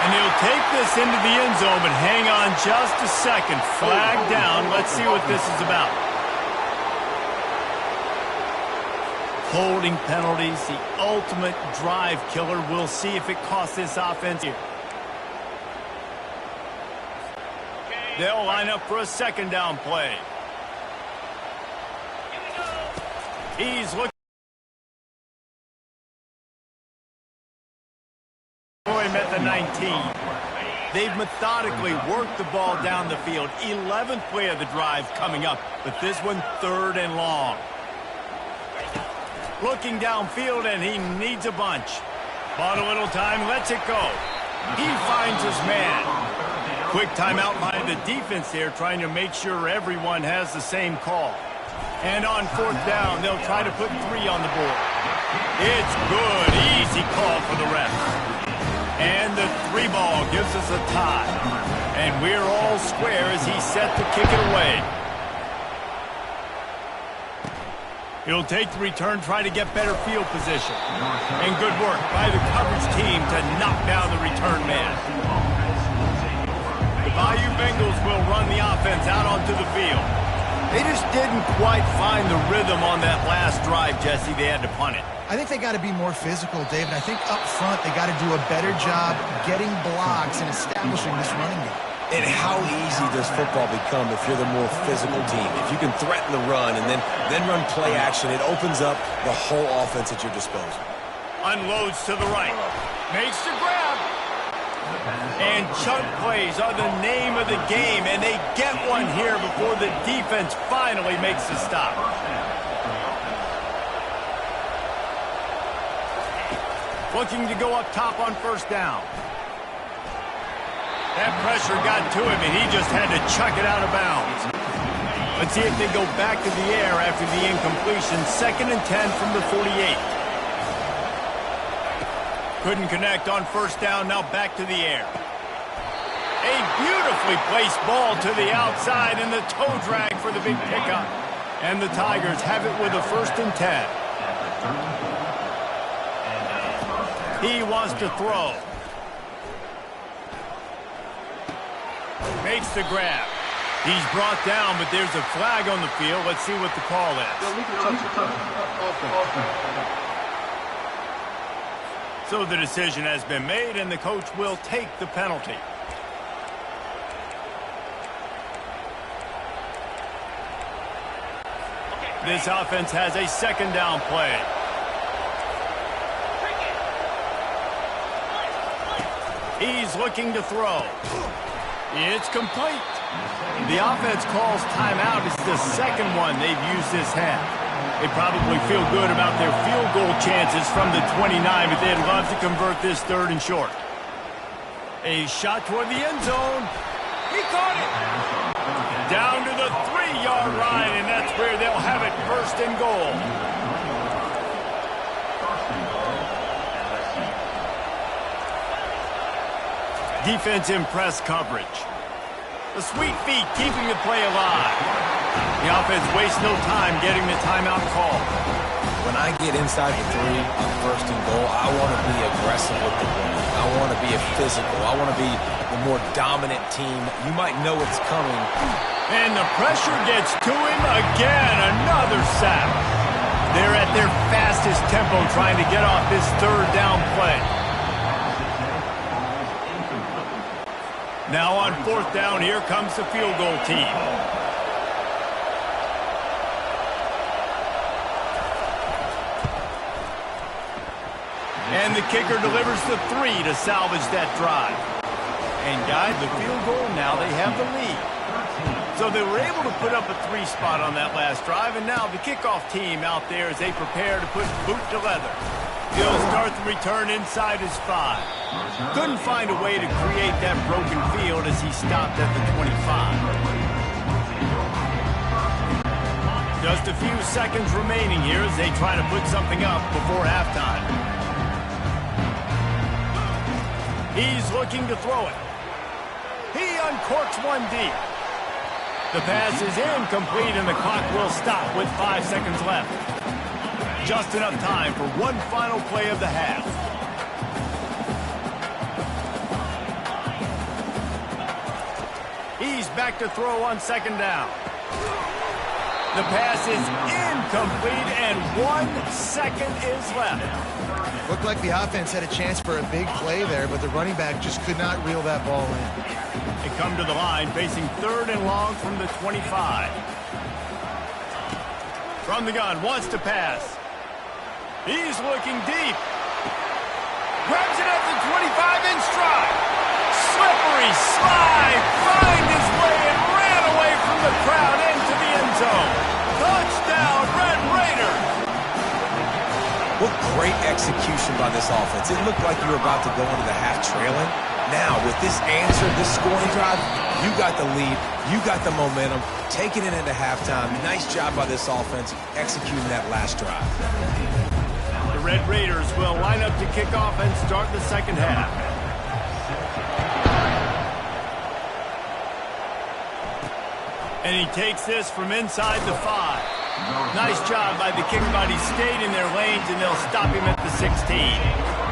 And he'll take this into the end zone, but hang on just a second. Flag down. Let's see what this is about. Holding penalties, the ultimate drive killer. We'll see if it costs this offense here. They'll line up for a second down play. He's looking for him at the 19. They've methodically worked the ball down the field. 11th play of the drive coming up, but this one third and long. Looking downfield, and he needs a bunch. Bought a little time, lets it go. He finds his man. Quick timeout by the defense there, trying to make sure everyone has the same call. And on fourth down, they'll try to put 3 on the board. It's good. Easy call for the refs. And the 3 ball gives us a tie. And we're all square as he's set to kick it away. He'll take the return, try to get better field position. And good work by the coverage team to knock down the return man. The Bayou Bengals will run the offense out onto the field. They just didn't quite find the rhythm on that last drive, Jesse. They had to punt it. I think they got to be more physical, David. I think up front they got to do a better job getting blocks and establishing this running game. And how easy does football become if you're the more physical team? If you can threaten the run and then run play action, it opens up the whole offense at your disposal. Unloads to the right. Makes the grab. And chunk plays are the name of the game, and they get one here before the defense finally makes the stop. Looking to go up top on first down. That pressure got to him, and he just had to chuck it out of bounds. Let's see if they go back to the air after the incompletion. 2nd and 10 from the 48. Couldn't connect on first down, now back to the air. A beautifully placed ball to the outside, and the toe drag for the big pickup. And the Tigers have it with a 1st and 10. He wants to throw. Makes the grab. He's brought down, but there's a flag on the field. Let's see what the call is. So the decision has been made, and the coach will take the penalty. This offense has a 2nd down play. He's looking to throw. It's complete. The offense calls timeout. It's the second one they've used this half. They probably feel good about their field goal chances from the 29, but they'd love to convert this 3rd and short. A shot toward the end zone. He caught it. Down to the 3-yard line, and that's where they'll have it 1st and goal. Defense in press coverage. The sweet feet keeping the play alive. The offense wastes no time getting the timeout call. When I get inside the 3 on 1st and goal, I want to be aggressive with the ball. I want to be a physical. I want to be the more dominant team. You might know it's coming. And the pressure gets to him again. Another sack. They're at their fastest tempo trying to get off this 3rd down play. Now on 4th down, here comes the field goal team. And the kicker delivers the 3 to salvage that drive. And guys, the field goal, now they have the lead. So they were able to put up a 3 spot on that last drive, and now the kickoff team out there as they prepare to put boot to leather. He'll start the return inside his 5. Couldn't find a way to create that broken field as he stopped at the 25. Just a few seconds remaining here as they try to put something up before halftime. He's looking to throw it. He uncorks one deep. The pass is incomplete, and the clock will stop with 5 seconds left. Just enough time for one final play of the half. He's back to throw on 2nd down. The pass is incomplete, and 1 second is left. Looked like the offense had a chance for a big play there, but the running back just could not reel that ball in. They come to the line facing 3rd and long from the 25. From the gun, wants to pass. He's looking deep. Grabs it at the 25 in stride. Slippery slide. Find his way and ran away from the crowd into the end zone. Touchdown, Red Raiders. What great execution by this offense. It looked like you were about to go into the half trailing. Now, with this answer, this scoring drive, you got the lead, you got the momentum, taking it into halftime. Nice job by this offense executing that last drive. The Red Raiders will line up to kick off and start the 2nd half. And he takes this from inside the 5. Nice job by the kicker, but he stayed in their lanes, and they'll stop him at the 16.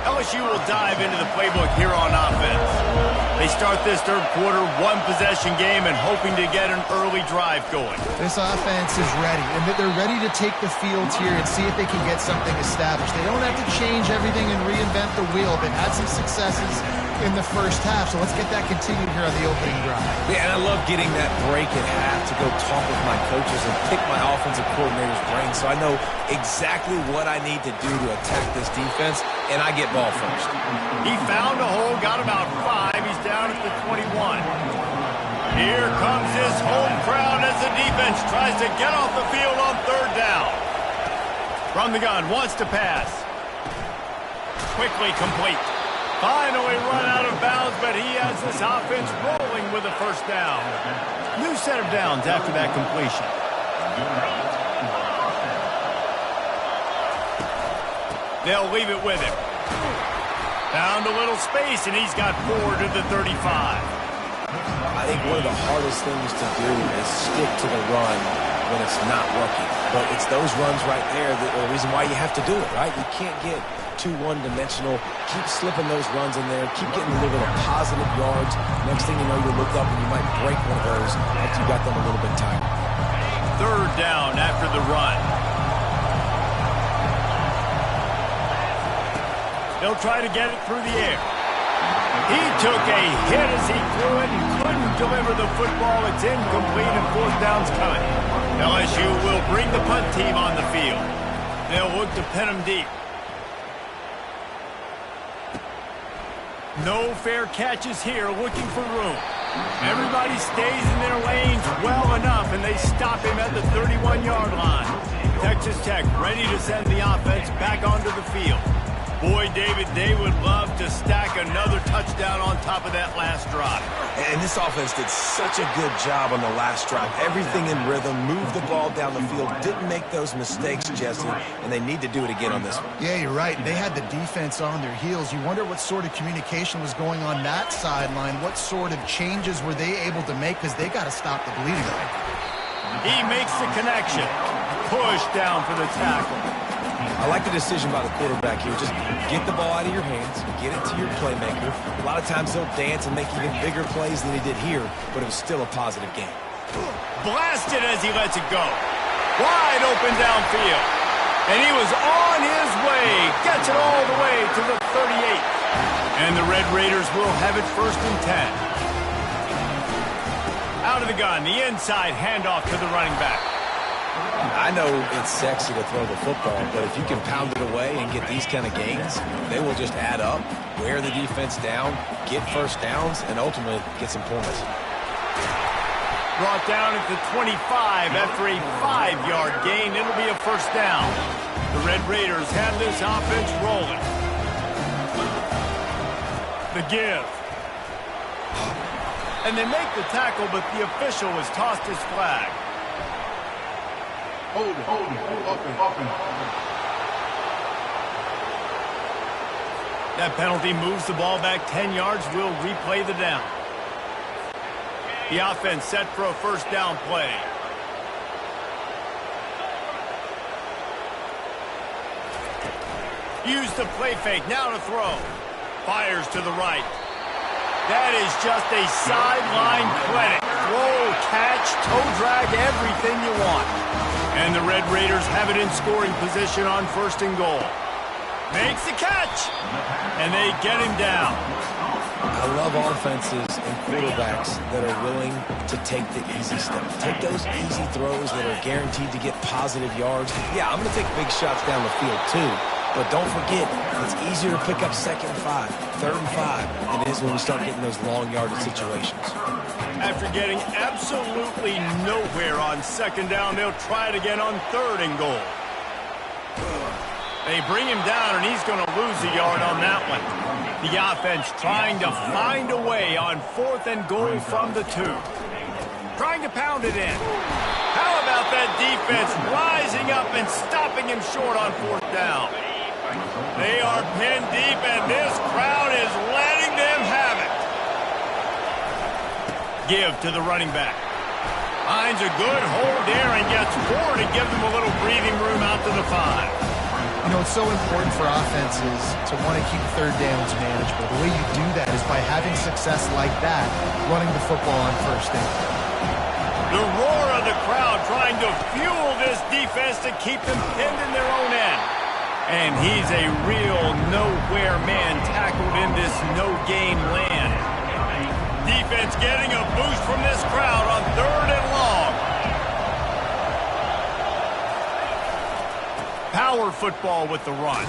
LSU will dive into the playbook here on offense. They start this 3rd quarter, 1-possession game, and hoping to get an early drive going. This offense is ready, and they're ready to take the field here and see if they can get something established. They don't have to change everything and reinvent the wheel. They've had some successes in the 1st half, so let's get that continued here on the opening drive. Yeah, and I love getting that break at half to go talk with my coaches and pick my offensive coordinator's brain so I know exactly what I need to do to attack this defense, and I get ball first. He found a hole, got about 5. He's down at the 21. Here comes his home crowd as the defense tries to get off the field on 3rd down. From the gun, wants to pass. Quickly complete. Finally run out of bounds, but he has this offense rolling with a 1st down. New set of downs after that completion. They'll leave it with him. Found a little space, and he's got 4 to the 35. I think one of the hardest things to do is stick to the run when it's not working. But it's those runs right there that are the reason why you have to do it, right? You can't get too one-dimensional. Keep slipping those runs in there. Keep getting a little bit of positive yards. Next thing you know, you look up and you might break one of those after you got them a little bit tight. 3rd down after the run. They'll try to get it through the air. He took a hit as he threw it and couldn't deliver the football. It's incomplete, and 4th down's coming. LSU will bring the punt team on the field. They'll look to pin him deep. No fair catches here, looking for room. Everybody stays in their lanes well enough, and they stop him at the 31-yard line. Texas Tech ready to send the offense back onto the field. Boy, David, they would love to stack another touchdown on top of that last drive. And this offense did such a good job on the last drive. Everything in rhythm, moved the ball down the field, didn't make those mistakes, Jesse, and they need to do it again on this one. Yeah, you're right. They had the defense on their heels. You wonder what sort of communication was going on that sideline. What sort of changes were they able to make, because they got to stop the bleeding. He makes the connection. Push down for the tackle. I like the decision by the quarterback here. Just get the ball out of your hands, get it to your playmaker. A lot of times he'll dance and make even bigger plays than he did here, but it was still a positive game. Blasted as he lets it go. Wide open downfield. And he was on his way. Gets it all the way to the 38. And the Red Raiders will have it 1st and 10. Out of the gun, the inside handoff to the running back. I know it's sexy to throw the football, but if you can pound it away and get these kind of gains, they will just add up, wear the defense down, get first downs, and ultimately get some points. Brought down at the 25 after a 5-yard gain. It'll be a 1st down. The Red Raiders have this offense rolling. The give. And they make the tackle, but the official has tossed his flag. Hold it, open. That penalty moves the ball back 10 yards. We'll replay the down. The offense set for a 1st down play. Use the play fake. Now to throw. Fires to the right. That is just a sideline clinic. Throw, catch, toe drag, everything you want. And the Red Raiders have it in scoring position on 1st and goal. Makes the catch. And they get him down. I love offenses and quarterbacks that are willing to take the easy step. Take those easy throws that are guaranteed to get positive yards. Yeah, I'm going to take big shots down the field too. But don't forget, it's easier to pick up 2nd and 5, 3rd and 5 than it is when we start getting those long yardage situations. After getting absolutely nowhere on 2nd down, they'll try it again on 3rd and goal. They bring him down, and he's going to lose a yard on that one. The offense trying to find a way on 4th and goal from the 2. Trying to pound it in. How about that defense rising up and stopping him short on 4th down? They are pinned deep, and this crowd is letting them have it. Give to the running back. Finds a good hold there and gets 4 to give them a little breathing room out to the 5. You know, it's so important for offenses to want to keep 3rd downs manageable. The way you do that is by having success like that, running the football on 1st down. The roar of the crowd trying to fuel this defense to keep them pinned in their own end. And he's a real nowhere man tackled in this no-gain land. Defense getting a boost from this crowd on 3rd and long. Power football with the run.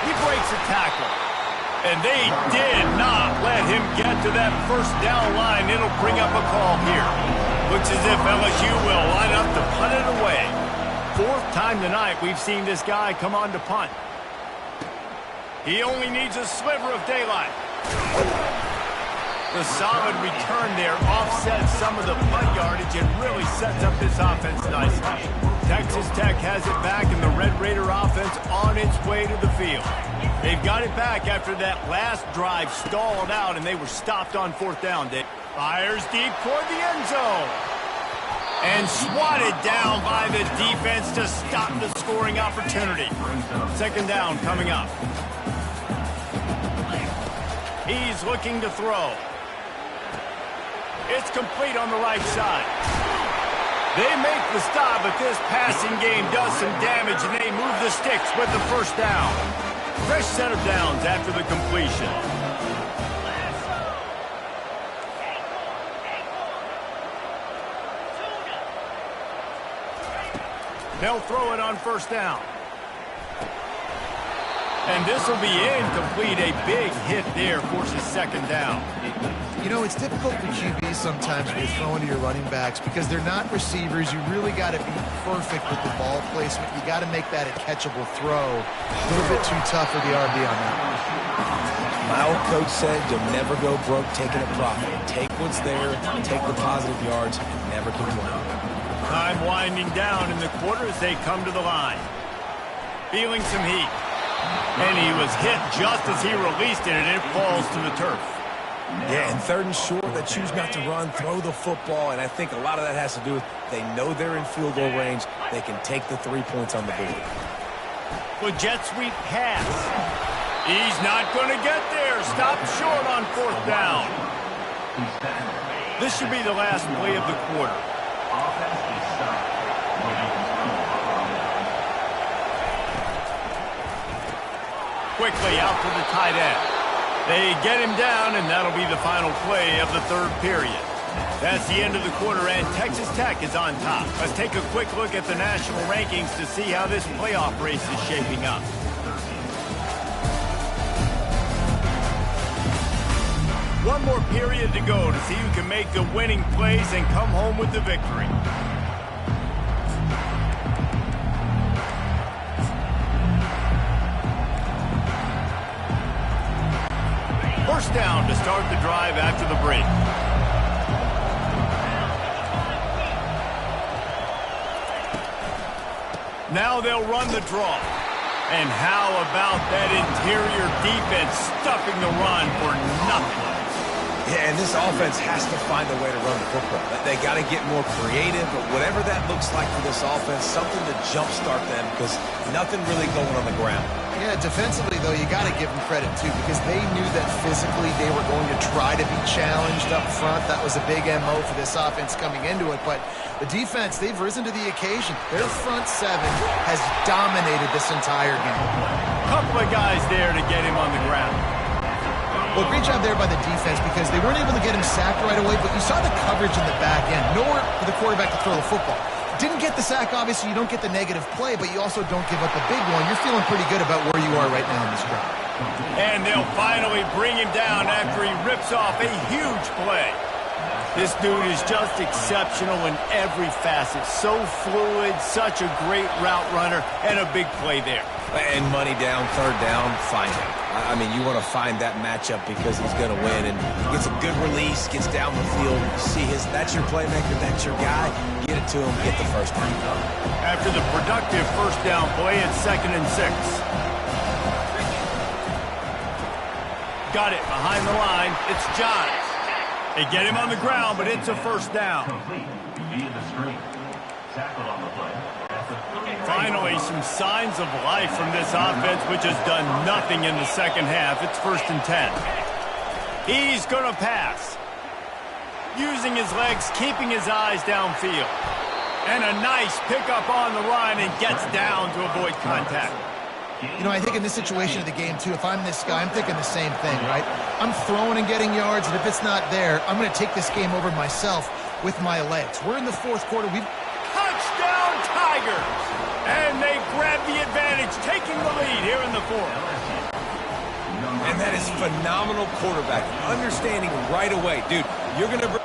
He breaks a tackle. And they did not let him get to that 1st down line. It'll bring up a call here. Looks as if LSU will line up to punt it away. 4th time tonight we've seen this guy come on to punt. He only needs a sliver of daylight. The solid return there offsets some of the punt yardage and really sets up this offense nicely. Texas Tech has it back, and the Red Raider offense on its way to the field. They've got it back after that last drive stalled out, and they were stopped on 4th down. Fires deep toward the end zone. And swatted down by the defense to stop the scoring opportunity. 2nd down coming up. He's looking to throw. It's complete on the right side. They make the stop, but this passing game does some damage, and they move the sticks with the 1st down. Fresh set of downs after the completion. They'll throw it on 1st down. And this will be incomplete. A big hit there forces second down. You know, it's difficult for QBs sometimes when you're throwing to your running backs because they're not receivers. You really got to be perfect with the ball placement. You got to make that a catchable throw. A little bit too tough for the RB on that. My old coach said you'll never go broke taking a profit. Take what's there, take the positive yards, and never complain. Time winding down in the quarter as they come to the line. Feeling some heat. And he was hit just as he released it, and it falls to the turf. Yeah, and third and short, they choose not to run, throw the football, and I think a lot of that has to do with they know they're in field goal range. They can take the 3 points on the board. With jet sweep pass. He's not going to get there. Stop short on fourth down. This should be the last play of the quarter. Quickly out to the tight end. They get him down, and that'll be the final play of the third period. That's the end of the quarter, and Texas Tech is on top. Let's take a quick look at the national rankings to see how this playoff race is shaping up. One more period to go to see who can make the winning plays and come home with the victory. First down to start the drive after the break. Now they'll run the draw. And how about that interior defense stuffing the run for nothing? Yeah, and this offense has to find a way to run the football. They got to get more creative, but whatever that looks like for this offense, something to jumpstart them because nothing really going on the ground. Yeah, defensively, though, you got to give them credit, too, because they knew that physically they were going to try to be challenged up front. That was a big MO for this offense coming into it. But the defense, they've risen to the occasion. Their front seven has dominated this entire game. Couple of guys there to get him on the ground. Well, great job there by the defense because they weren't able to get him sacked right away, but you saw the coverage in the back end. Nowhere for the quarterback to throw the football. Didn't get the sack, obviously. You don't get the negative play, but you also don't give up a big one. You're feeling pretty good about where you are right now in this drive. And they'll finally bring him down after he rips off a huge play. This dude is just exceptional in every facet. So fluid, such a great route runner, and a big play there. And money down, third down, find him. I mean, you want to find that matchup because he's going to win. And he gets a good release, gets down the field. See that's your playmaker, that's your guy. Get it to him, get the first down. After the productive first down play, it's 2nd and 6. Got it behind the line. It's Johns. They get him on the ground, but it's a first down. Finally, some signs of life from this offense, which has done nothing in the second half. It's 1st and 10. He's going to pass. Using his legs, keeping his eyes downfield. And a nice pickup on the run and gets down to avoid contact. You know, I think in this situation of the game, too, if I'm this guy, I'm thinking the same thing, right? I'm throwing and getting yards, and if it's not there, I'm going to take this game over myself with my legs. We're in the fourth quarter. Touchdown, Tigers! And they grab the advantage, taking the lead here in the fourth. And that is phenomenal quarterback. Understanding right away, dude, you're going to...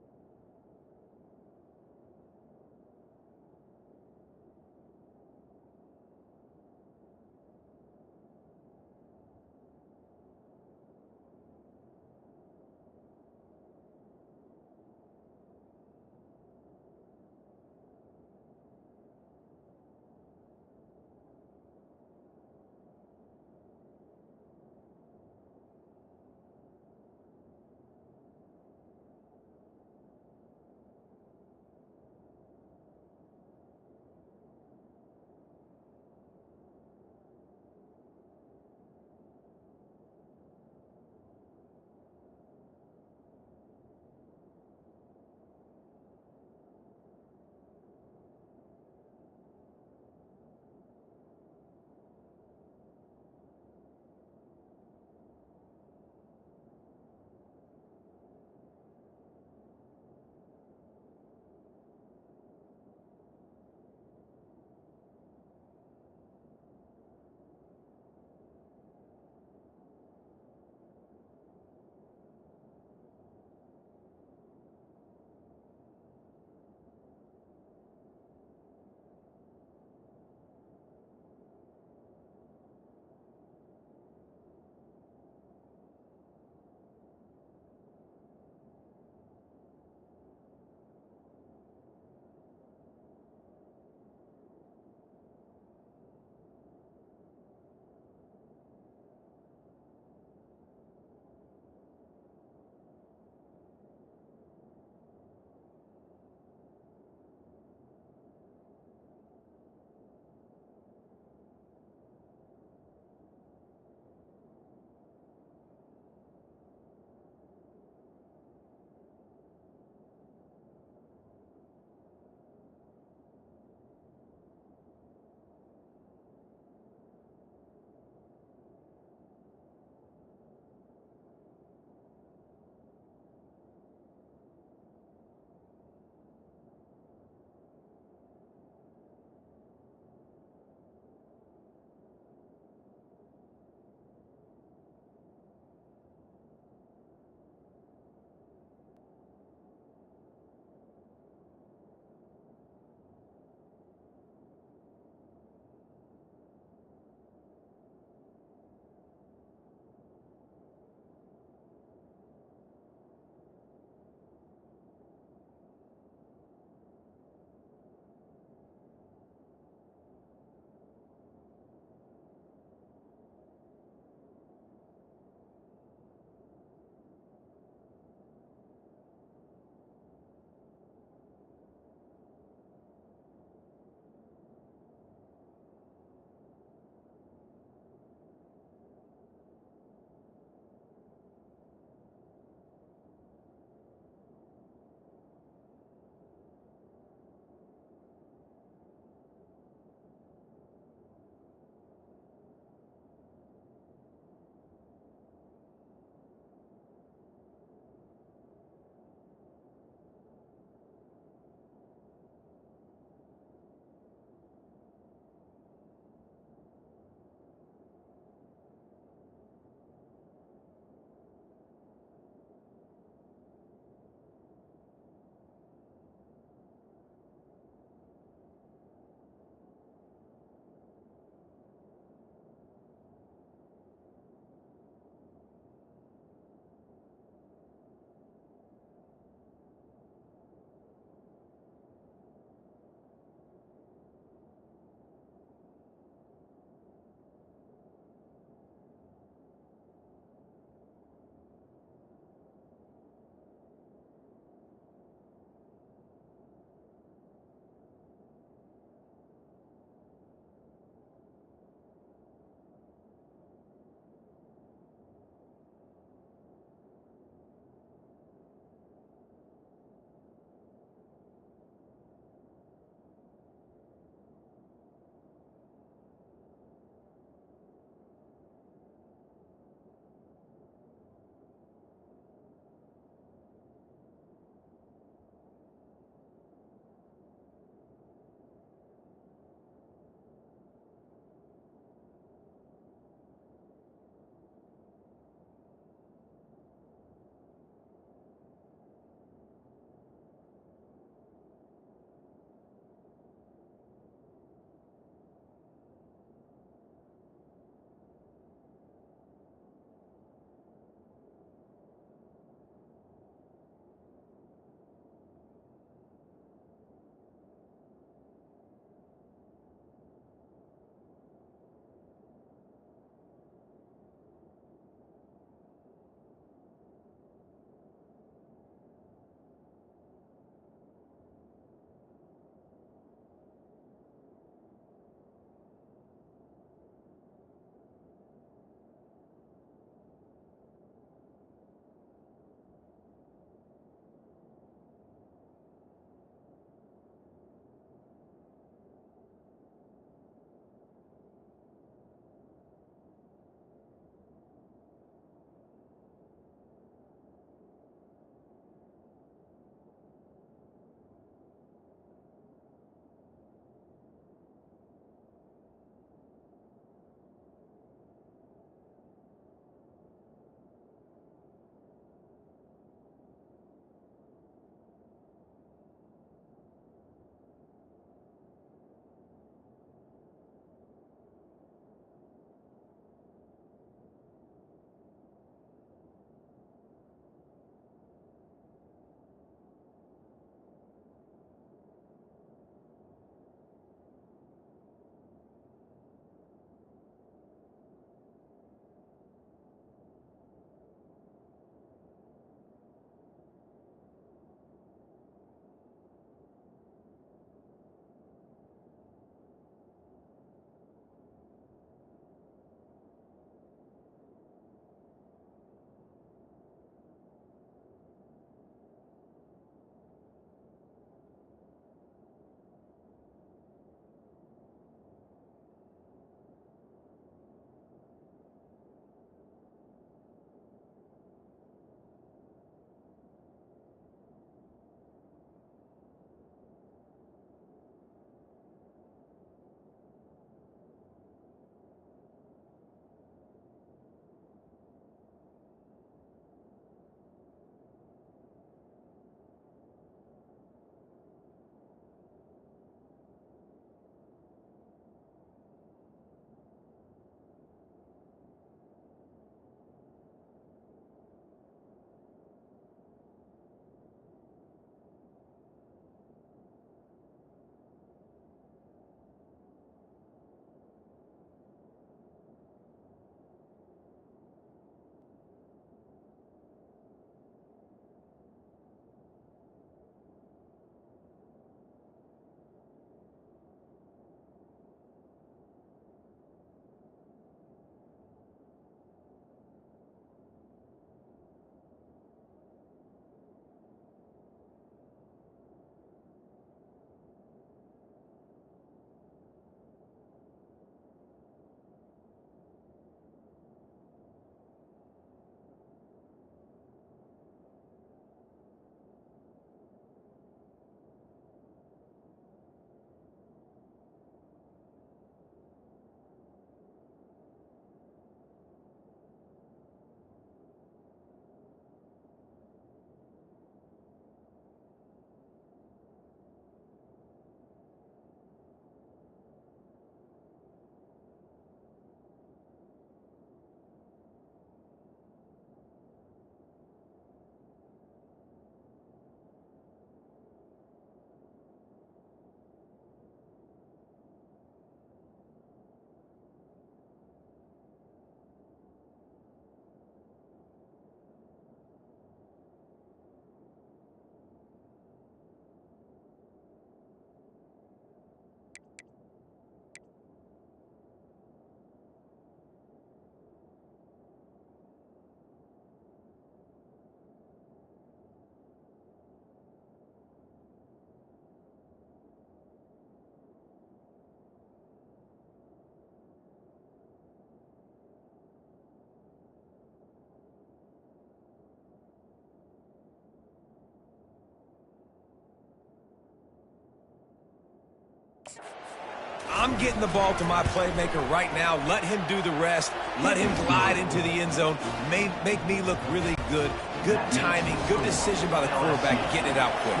I'm getting the ball to my playmaker right now. Let him do the rest. Let him glide into the end zone. Make me look really good. Good timing, good decision by the quarterback, getting it out quick.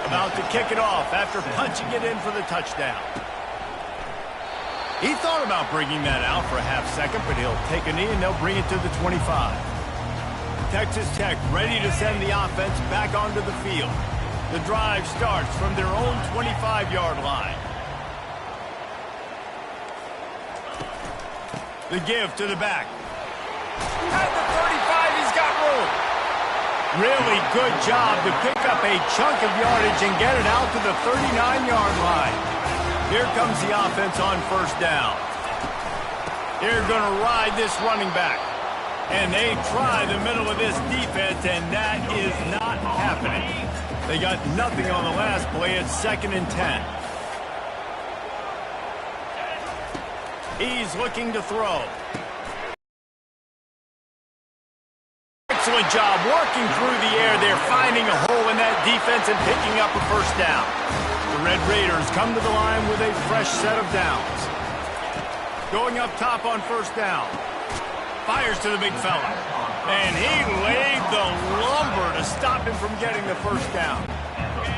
About to kick it off after punching it in for the touchdown. He thought about bringing that out for a half second, but he'll take a knee and they'll bring it to the 25. Texas Tech ready to send the offense back onto the field. The drive starts from their own 25-yard line. The give to the back. At the 35, he's got room. Really good job to pick up a chunk of yardage and get it out to the 39-yard line. Here comes the offense on first down. They're going to ride this running back. And they try the middle of this defense, and that is not happening. They got nothing on the last play. It's 2nd and 10. He's looking to throw. Excellent job working through the air. They're finding a hole in that defense and picking up a first down. The Red Raiders come to the line with a fresh set of downs. Going up top on first down. Fires to the big fella. And he laid the lumber to stop him from getting the first down.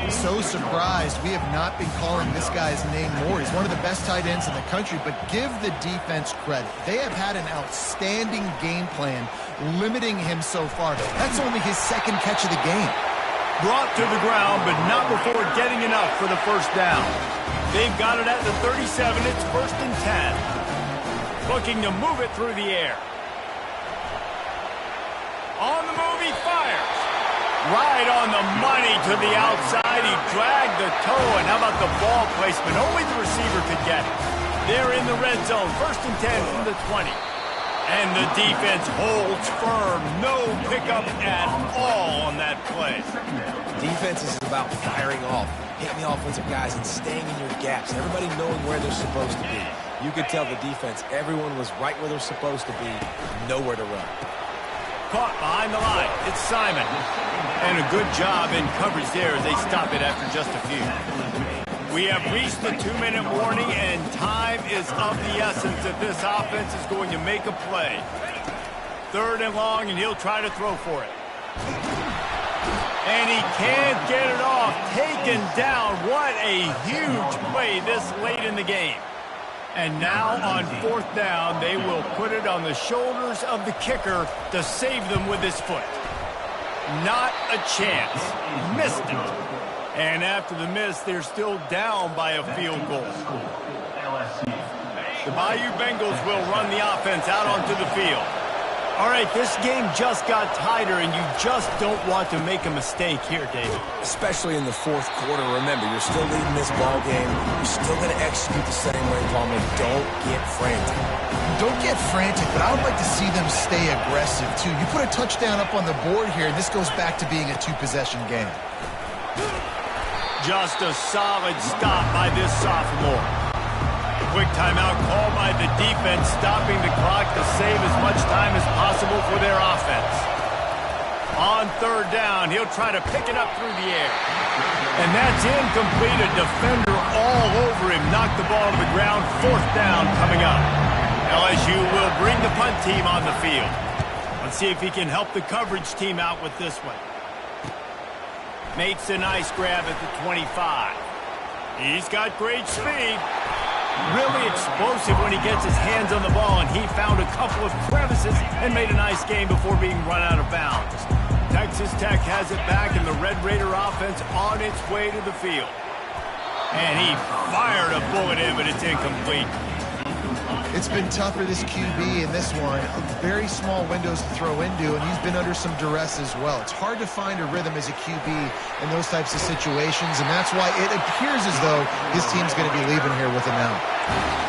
So surprised we have not been calling this guy's name more. He's one of the best tight ends in the country, but give the defense credit. They have had an outstanding game plan limiting him so far. That's only his 2nd catch of the game. Brought to the ground, but not before getting enough for the first down. They've got it at the 37. It's 1st and 10. Looking to move it through the air. On the move, he fires. Right on the money to the outside. He dragged the toe, and how about the ball placement? Only the receiver could get it. They're in the red zone. 1st and 10 from the 20. And the defense holds firm. No pickup at all on that play. Defense is about firing off, hitting the offensive guys, and staying in your gaps. Everybody knowing where they're supposed to be. You could tell the defense, everyone was right where they're supposed to be, nowhere to run. Caught behind the line. It's Simon. And a good job in coverage there as they stop it after just a few. We have reached the 2-minute warning, and time is of the essence if this offense is going to make a play. 3rd and long, and he'll try to throw for it. And he can't get it off. Taken down. What a huge play this late in the game. And now on 4th down, they will put it on the shoulders of the kicker to save them with his foot. Not a chance. Missed it. And after the miss, they're still down by a field goal. The Bayou Bengals will run the offense out onto the field. All right, this game just got tighter, and you just don't want to make a mistake here, David. Especially in the 4th quarter. Remember, you're still leading this ball game. You're still going to execute the same way, Palmer. Don't get frantic. Don't get frantic, but I would like to see them stay aggressive, too. You put a touchdown up on the board here, and this goes back to being a 2-possession game. Just a solid stop by this sophomore. Quick timeout called by the defense, stopping the clock to save as much time as possible for their offense. On 3rd down, he'll try to pick it up through the air. And that's incomplete. A defender all over him. Knocked the ball to the ground. 4th down coming up. LSU will bring the punt team on the field. Let's see if he can help the coverage team out with this one. Makes a nice grab at the 25. He's got great speed. Really explosive when he gets his hands on the ball, and he found a couple of crevices and made a nice game before being run out of bounds. Texas Tech has it back, and the Red Raider offense on its way to the field. And he fired a bullet in, but it's incomplete. It's been tough for this QB in this one. Very small windows to throw into, and he's been under some duress as well. It's hard to find a rhythm as a QB in those types of situations, and that's why it appears as though his team's going to be leaving here with him out.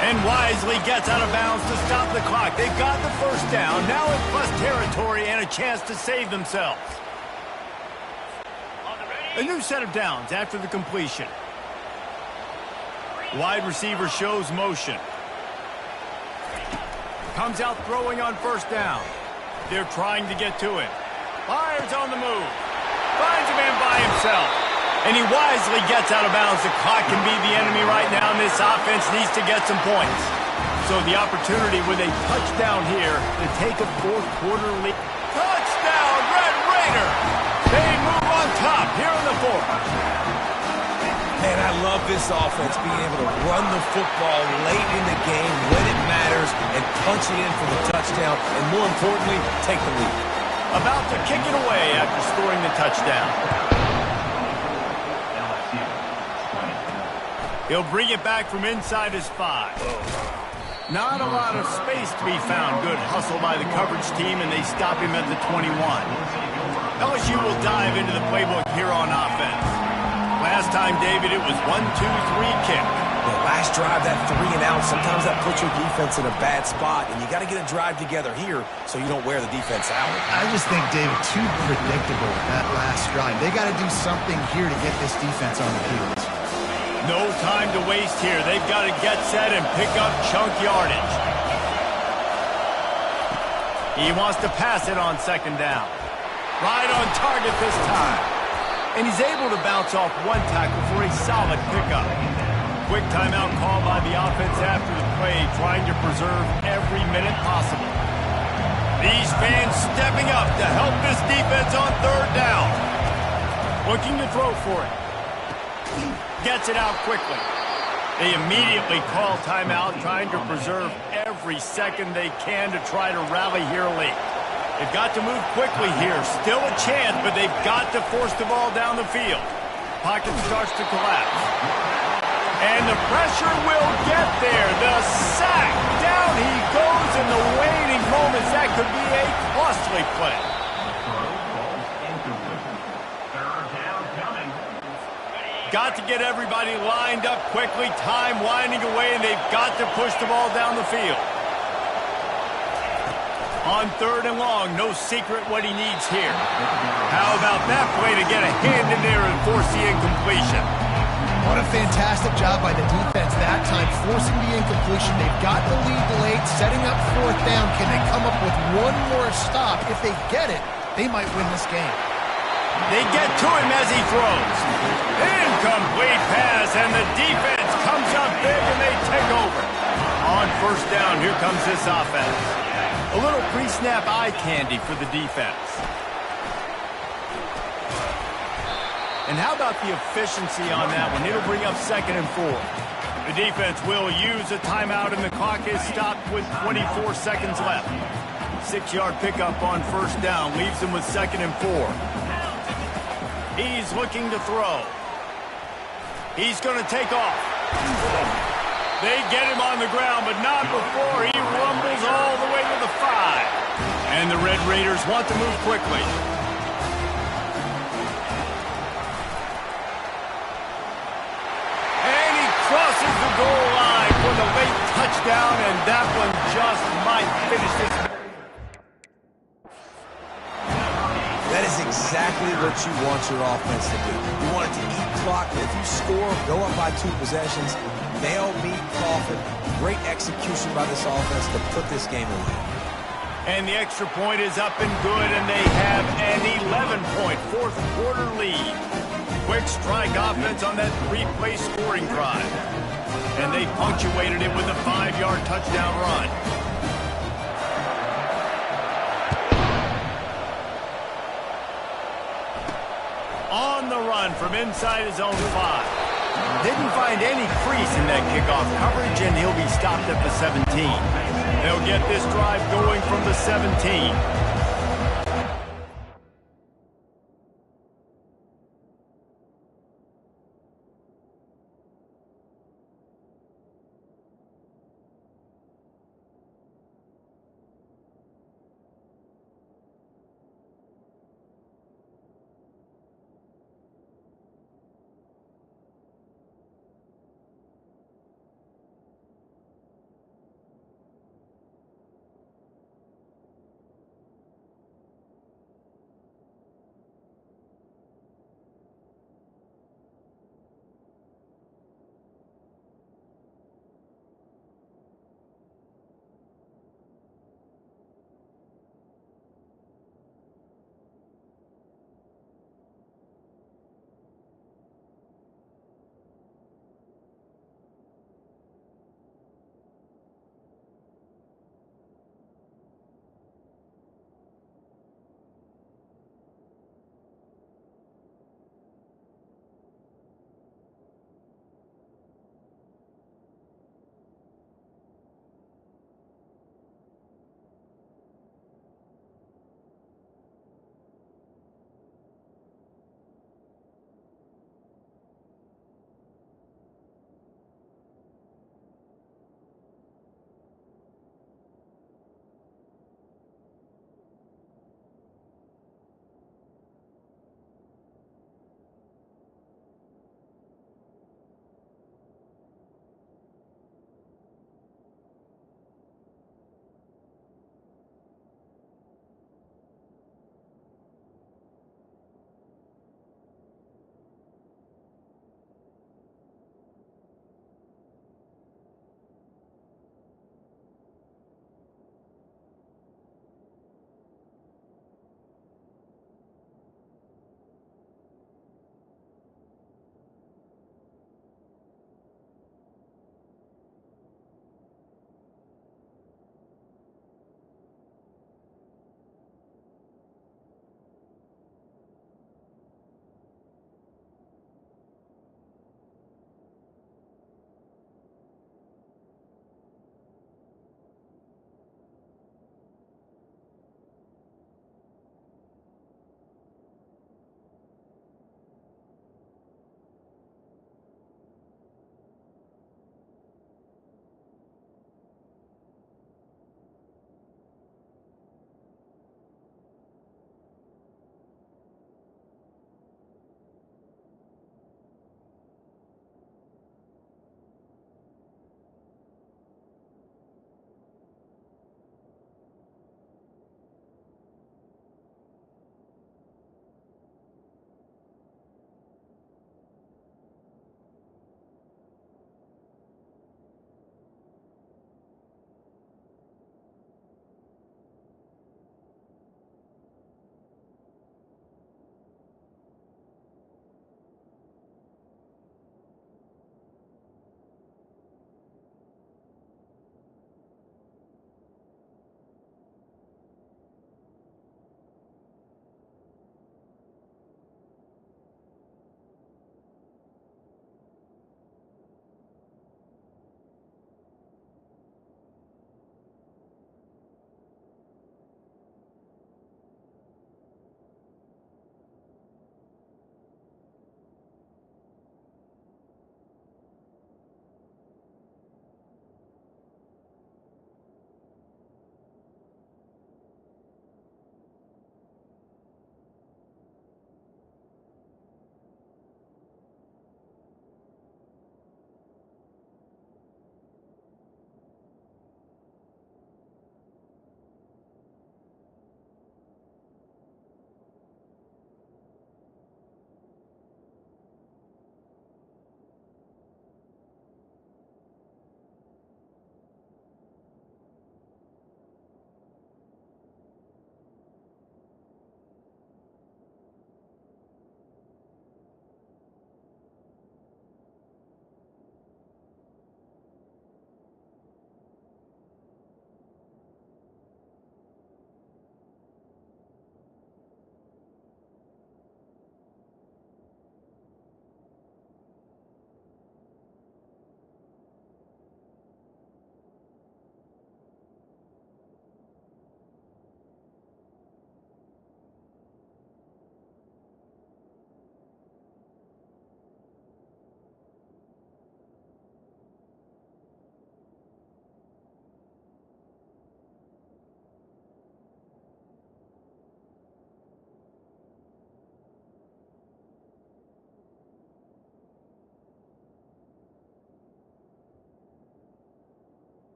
And wisely gets out of bounds to stop the clock. They've got the first down, now in plus territory and a chance to save themselves. A new set of downs after the completion. Wide receiver shows motion. Comes out throwing on first down. They're trying to get to it. Fires on the move. Finds a man by himself. And he wisely gets out of bounds. The clock can be the enemy right now, and this offense needs to get some points. So the opportunity with a touchdown here to take a fourth quarter lead. Touchdown, Red Raider! They move on top here in the fourth. Man, I love this offense being able to run the football late in the game when it matters and punch it in for the touchdown, and more importantly, take the lead. About to kick it away after scoring the touchdown. He'll bring it back from inside his 5. Not a lot of space to be found. Good hustle by the coverage team, and they stop him at the 21. LSU will dive into the playbook here on offense. Last time, David, it was 1-2-3 kick. The last drive, that 3 and out, sometimes that puts your defense in a bad spot, and you got to get a drive together here so you don't wear the defense out. I just think, David, too predictable that last drive. They got to do something here to get this defense on the field. No time to waste here. They've got to get set and pick up chunk yardage. He wants to pass it on second down. Right on target this time. And he's able to bounce off one tackle for a solid pickup. Quick timeout call by the offense after the play, trying to preserve every minute possible. These fans stepping up to help this defense on third down. Looking to throw for it. Gets it out quickly. They immediately call timeout, trying to preserve every second they can to try to rally here late. They've got to move quickly here. Still a chance, but they've got to force the ball down the field. Pocket starts to collapse. And the pressure will get there. The sack. Down he goes in the waning moments. That could be a costly play. Got to get everybody lined up quickly. Time winding away, and they've got to push the ball down the field. On third and long, no secret what he needs here. How about that play to get a hand in there and force the incompletion? What a fantastic job by the defense that time, forcing the incompletion. They've got the lead late, setting up fourth down. Can they come up with one more stop? If they get it, they might win this game. They get to him as he throws. Incomplete pass, and the defense comes up big, and they take over. On first down, here comes this offense. A little pre-snap eye candy for the defense. And how about the efficiency on that one? It'll bring up 2nd and 4. The defense will use a timeout, and the clock is stopped with 24 seconds left. 6-yard pickup on first down leaves them with 2nd and 4. He's looking to throw. He's going to take off. They get him on the ground, but not before he rumbles all the way to the 5. And the Red Raiders want to move quickly. And he crosses the goal line for the late touchdown, and that one just might finish this. That is exactly what you want your offense to do. You want it to eat clock, and if you score, go up by 2 possessions, nail, meet, coffin. Great execution by this offense to put this game away. And the extra point is up and good, and they have an 11-point fourth quarter lead. Quick strike offense on that 3-play scoring drive. And they punctuated it with a 5-yard touchdown run. On the run from inside his own 5. Didn't find any crease in that kickoff coverage, and he'll be stopped at the 17. They'll get this drive going from the 17.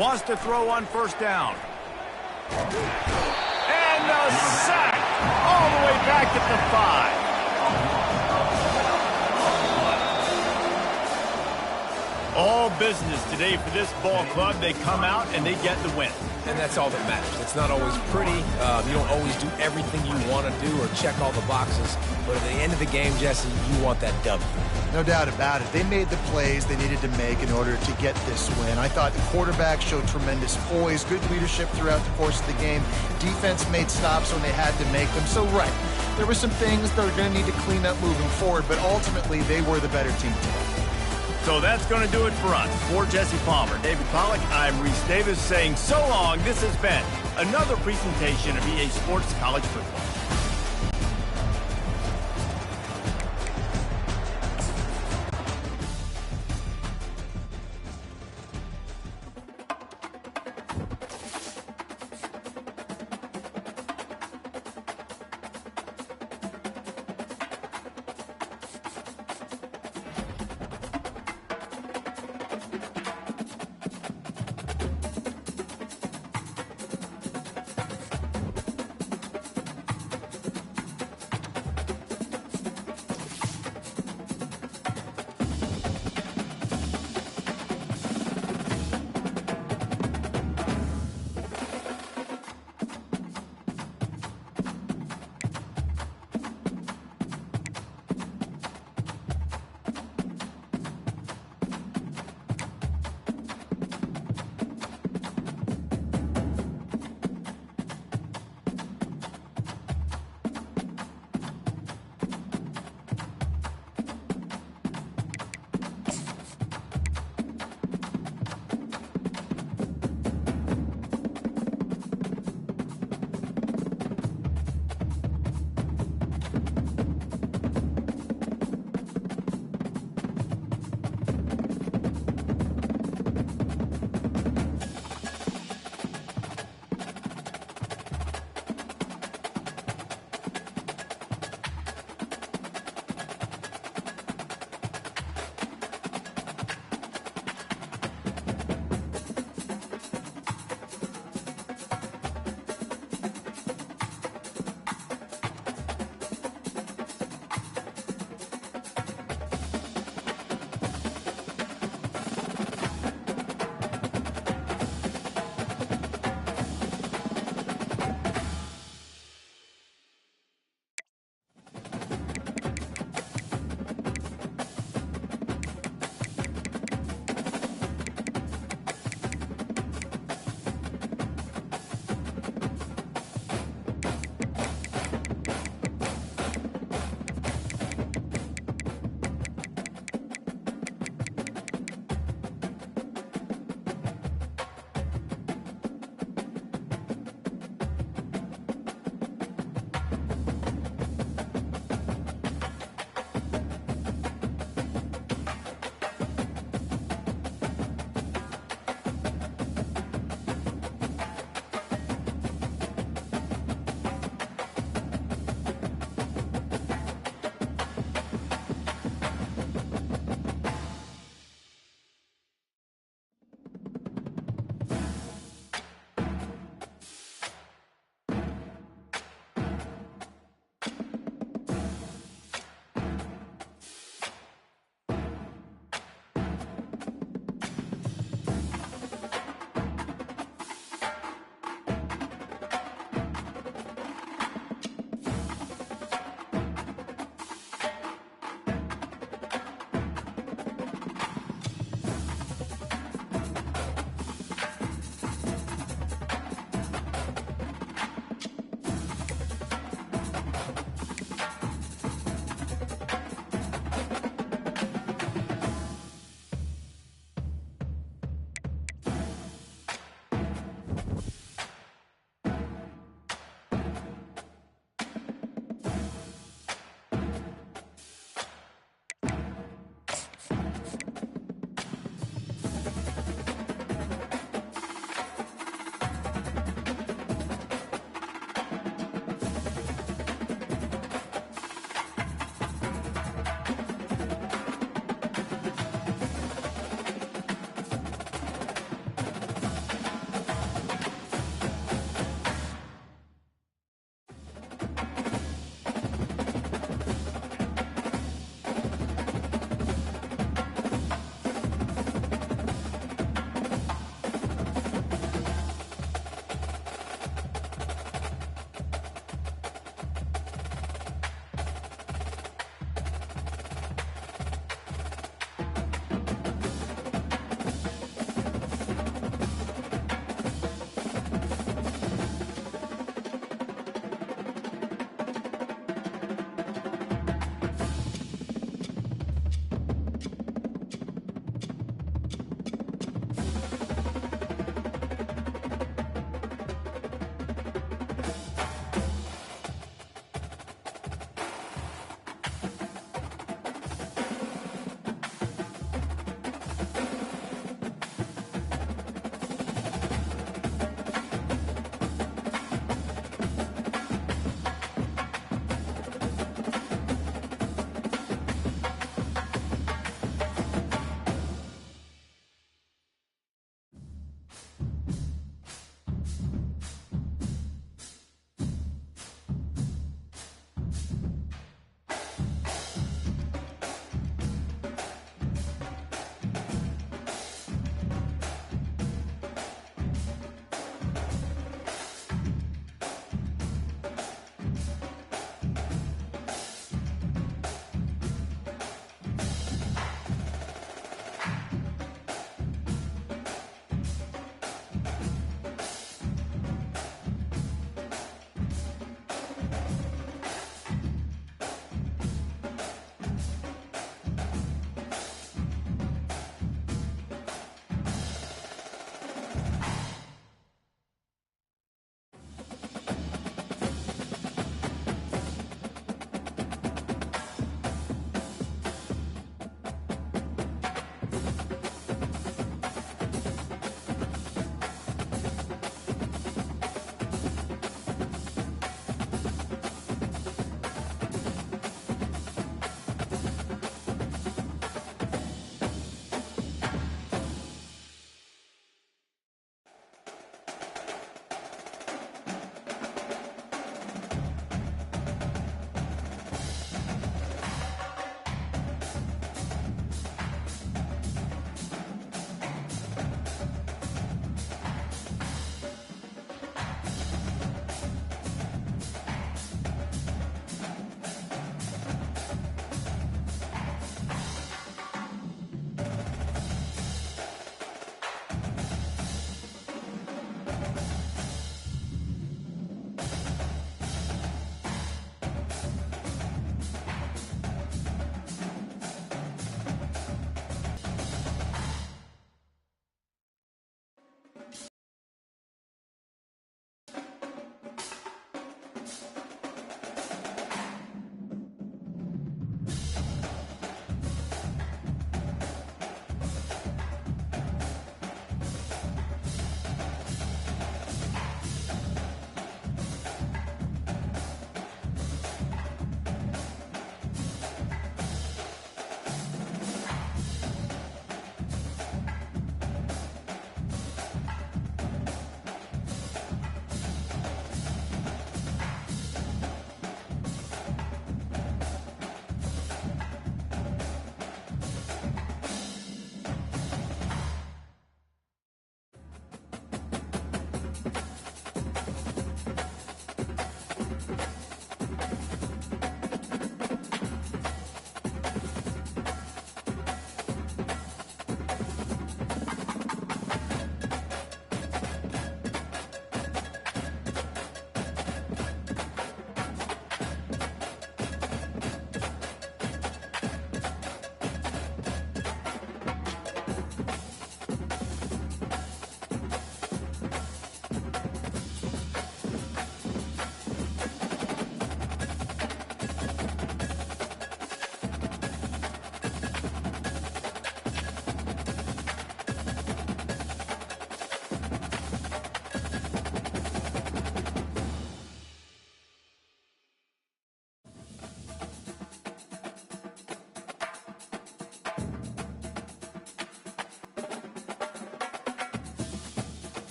Wants to throw on first down. And a sack all the way back at the 5. All business today for this ball club. They come out and they get the win. And that's all that matters. It's not always pretty. You don't always do everything you want to do or check all the boxes. But at the end of the game, Jesse, you want that W. No doubt about it. They made the plays they needed to make in order to get this win. I thought the quarterback showed tremendous poise, good leadership throughout the course of the game. Defense made stops when they had to make them. So, right, there were some things they're going to need to clean up moving forward, but ultimately they were the better team today. So that's going to do it for us. For Jesse Palmer, David Pollack, I'm Reese Davis saying so long. This has been another presentation of EA Sports College Football.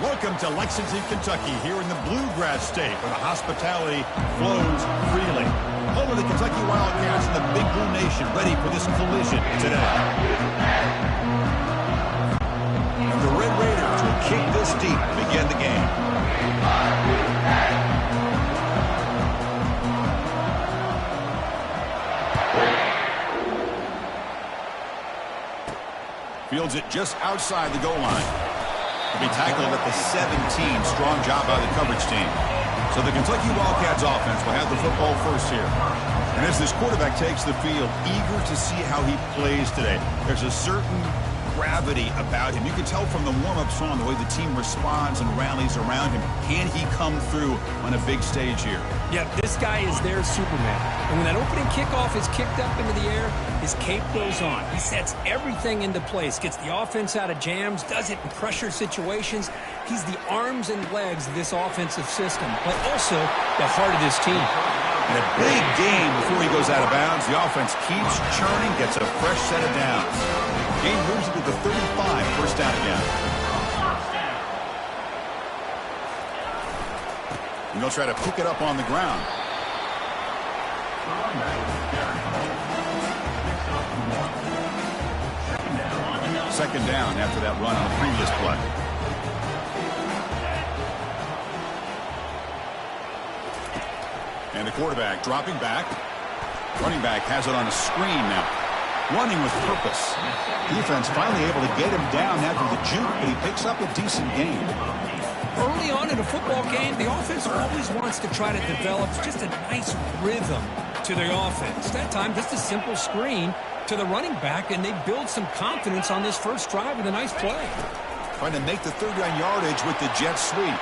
Welcome to Lexington, Kentucky, here in the Bluegrass State, where the hospitality flows freely. Home of the Kentucky Wildcats and the Big Blue Nation, ready for this collision today. And the Red Raiders will kick this deep to begin the game. Fields it just outside the goal line. Will be tackled at the 17. Strong job by the coverage team. So the Kentucky Wildcats offense will have the football first here. And as this quarterback takes the field, eager to see how he plays today. There's a certain gravity about him. You can tell from the warm-up song the way the team responds and rallies around him. Can he come through on a big stage here? Yeah, this guy is their Superman. And when that opening kickoff is kicked up into the air, his cape goes on. He sets everything into place, gets the offense out of jams, does it in pressure situations. He's the arms and legs of this offensive system, but also the heart of this team. And a big game before he goes out of bounds. The offense keeps churning, gets a fresh set of downs. Game moves into the 35, first down again. And they'll try to pick it up on the ground. Second down after that run on the previous play. And the quarterback dropping back. Running back has it on a screen now. Running with purpose. Defense finally able to get him down after the juke, but he picks up a decent gain. Early on in a football game, the offense always wants to try to develop just a nice rhythm to their offense. That time, just a simple screen to the running back, and they build some confidence on this first drive with a nice play. Trying to make the third-down yardage with the jet sweep.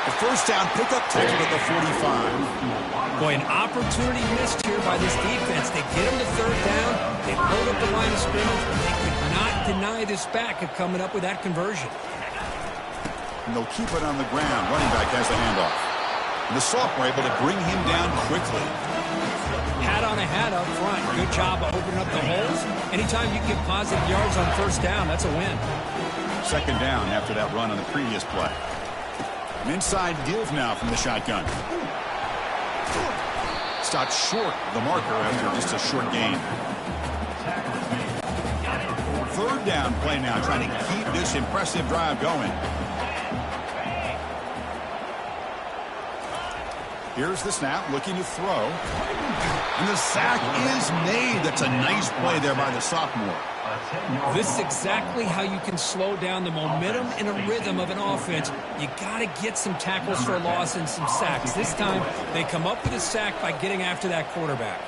The first down pickup taken at the 45. Boy, an opportunity missed here by this defense. They get him to third down. They load up the line of scrimmage. They could not deny this back of coming up with that conversion. And they'll keep it on the ground. Running back has the handoff. And the sophomore able to bring him down quickly. Hat on a hat up front. Good job of opening up the holes. Anytime you get positive yards on first down, that's a win. Second down after that run on the previous play. An inside give now from the shotgun. Stopped short of the marker after just a short gain. Third down play now, trying to keep this impressive drive going. Here's the snap, looking to throw. And the sack is made. That's a nice play there by the sophomore. This is exactly how you can slow down the momentum and a rhythm of an offense. You got to get some tackles for a loss and some sacks. This time, they come up with a sack by getting after that quarterback.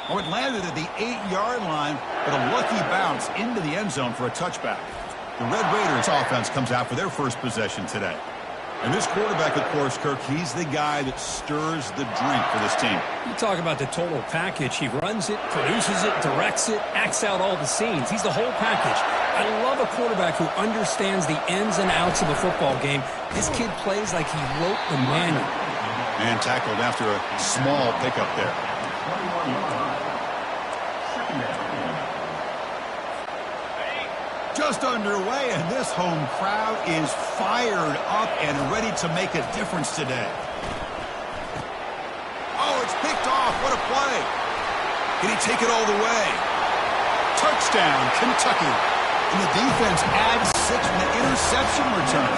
Oh, it landed at the 8-yard line, but a lucky bounce into the end zone for a touchback. The Red Raiders offense comes out for their first possession today. And this quarterback, of course, Kirk, he's the guy that stirs the drink for this team. You talk about the total package. He runs it, produces it, directs it, acts out all the scenes. He's the whole package. I love a quarterback who understands the ins and outs of a football game. This kid plays like he wrote the manual. And tackled after a small pickup there. Just underway, and this home crowd is fired up and ready to make a difference today. Oh, it's picked off. What a play. Can he take it all the way? Touchdown, Kentucky. And the defense adds 6 with an interception return.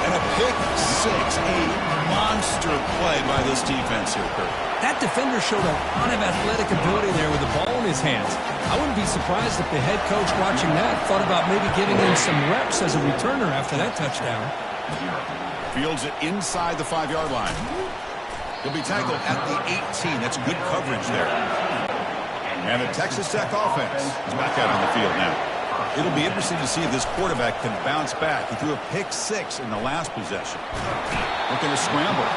And a pick 6, a monster play by this defense here, Kurt. That defender showed a lot of athletic ability there with the ball in his hands. I wouldn't be surprised if the head coach watching that thought about maybe giving him some reps as a returner after that touchdown. Fields it inside the 5-yard line. He'll be tackled at the 18. That's good coverage there. And the Texas Tech offense is back out on the field now. It'll be interesting to see if this quarterback can bounce back. He threw a pick 6 in the last possession. Looking to scramble.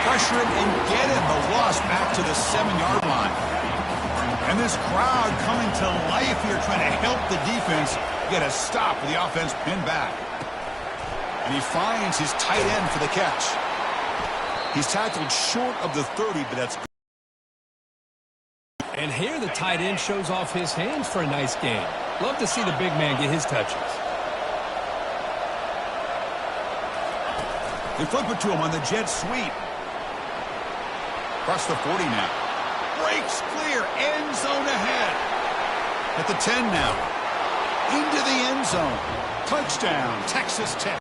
Pressure him and get him. The loss back to the 7-yard line. And this crowd coming to life here, trying to help the defense get a stop with the offense pinned back. And he finds his tight end for the catch. He's tackled short of the 30, but that's good. And here the tight end shows off his hands for a nice game. Love to see the big man get his touches. They flip it to him on the jet sweep. Across the 40 now. Breaks clear. End zone ahead. At the 10 now. Into the end zone. Touchdown, Texas Tech.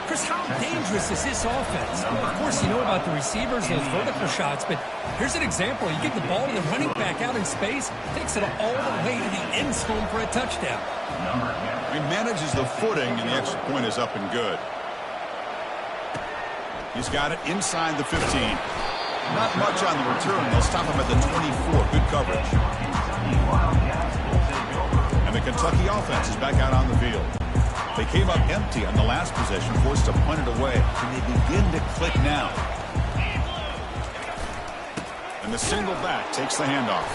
Chris, how dangerous is this offense? Of course, you know about the receivers, those vertical shots, but here's an example. You give the ball to the running back out in space, takes it all the way to the end zone for a touchdown. He manages the footing, and the extra point is up and good. He's got it inside the 15. Not much on the return. They'll stop him at the 24. Good coverage. And the Kentucky offense is back out on the field. They came up empty on the last possession, forced to punt it away. And they begin to click now. And the single back takes the handoff.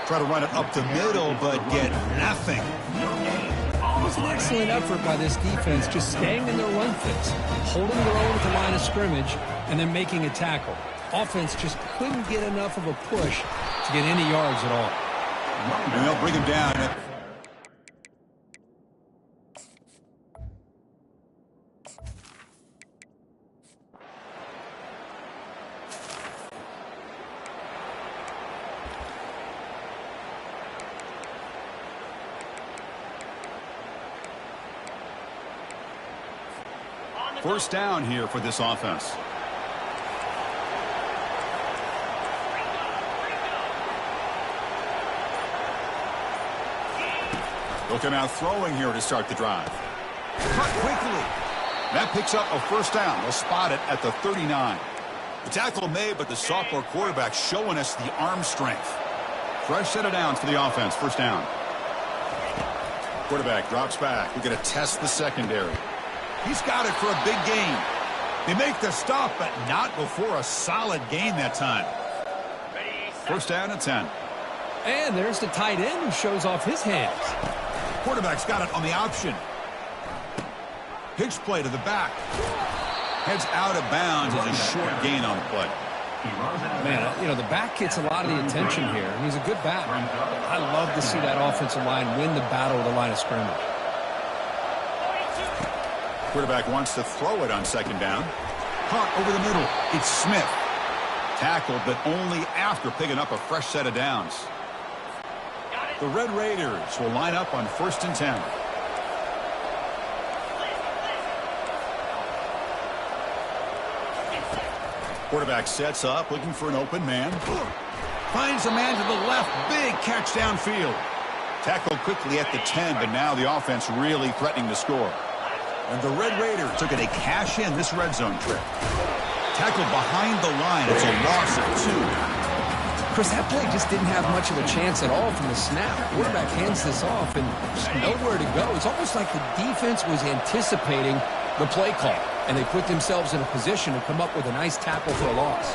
Try to run it up the middle, but get nothing. It was an excellent effort by this defense, just staying in their run fits, holding their own at the line of scrimmage, and then making a tackle. Offense just couldn't get enough of a push to get any yards at all. And they'll bring him down. First down here for this offense. Looking out throwing here to start the drive. Cut quickly. That picks up a first down. They'll spot it at the 39. The tackle made, but the sophomore quarterback showing us the arm strength. Fresh set of downs for the offense. First down. Quarterback drops back. We're going to test the secondary. He's got it for a big gain. They make the stop, but not before a solid gain that time. First down and 10. And there's the tight end who shows off his hands. Quarterback's got it on the option. Pitch play to the back. Heads out of bounds as a short gain on the play. Man, you know, the back gets a lot of the attention here, and he's a good back. I love to see that offensive line win the battle of the line of scrimmage. Quarterback wants to throw it on second down. Caught over the middle. It's Smith. Tackled, but only after picking up a fresh set of downs. The Red Raiders will line up on first and 10. Quarterback sets up, looking for an open man. Finds a man to the left. Big catch downfield. Tackled quickly at the 10, but now the offense really threatening to score. And the Red Raiders took it a cash in this red zone trip. Tackled behind the line. It's a loss of 2. Chris, that play just didn't have much of a chance at all from the snap. Quarterback hands this off and just nowhere to go. It's almost like the defense was anticipating the play call, and they put themselves in a position to come up with a nice tackle for a loss.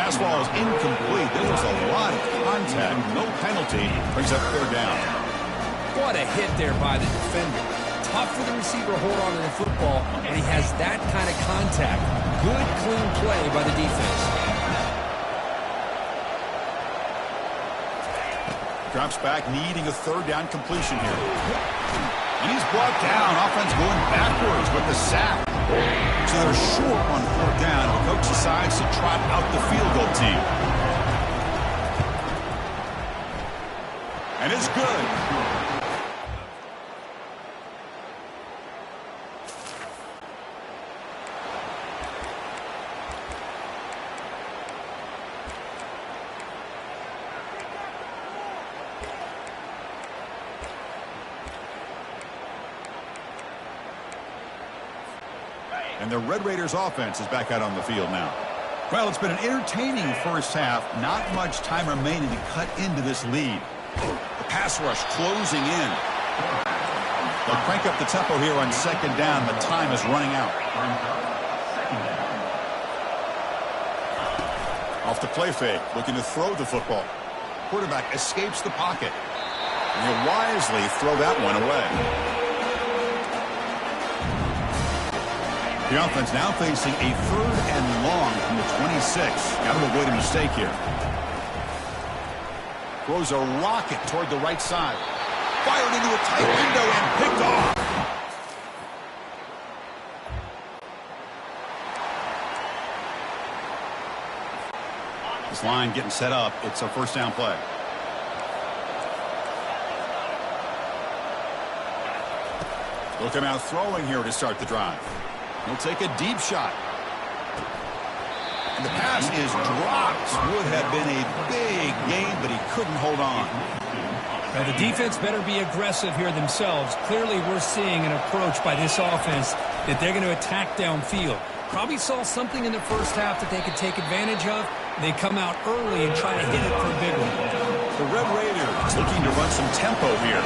Pass ball is incomplete. There was a lot of contact. No penalty. Brings up third down. What a hit there by the defender. Tough for the receiver to hold on to the football, and he has that kind of contact. Good, clean play by the defense. Drops back, needing a third down completion here. And he's brought down. Offense going backwards with the sack. So they're short on fourth down. The coach decides to trot out the field goal team. And it's good. And the Red Raiders offense is back out on the field now. Well, it's been an entertaining first half. Not much time remaining to cut into this lead. The pass rush closing in. They'll crank up the tempo here on second down. The time is running out. Off the play fake, looking to throw the football. Quarterback escapes the pocket. And he'll wisely throw that one away. The offense now facing a third and long from the 26. Got to avoid a mistake here. Throws a rocket toward the right side. fired into a tight window and picked off. This line getting set up. It's a first down play. Look him out throwing here to start the drive. He'll take a deep shot. And the pass is dropped. Would have been a big gain, but he couldn't hold on. Now, the defense better be aggressive here themselves. Clearly, we're seeing an approach by this offense that they're going to attack downfield. Probably saw something in the first half that they could take advantage of. They come out early and try to hit it for a big one. The Red Raiders looking to run some tempo here.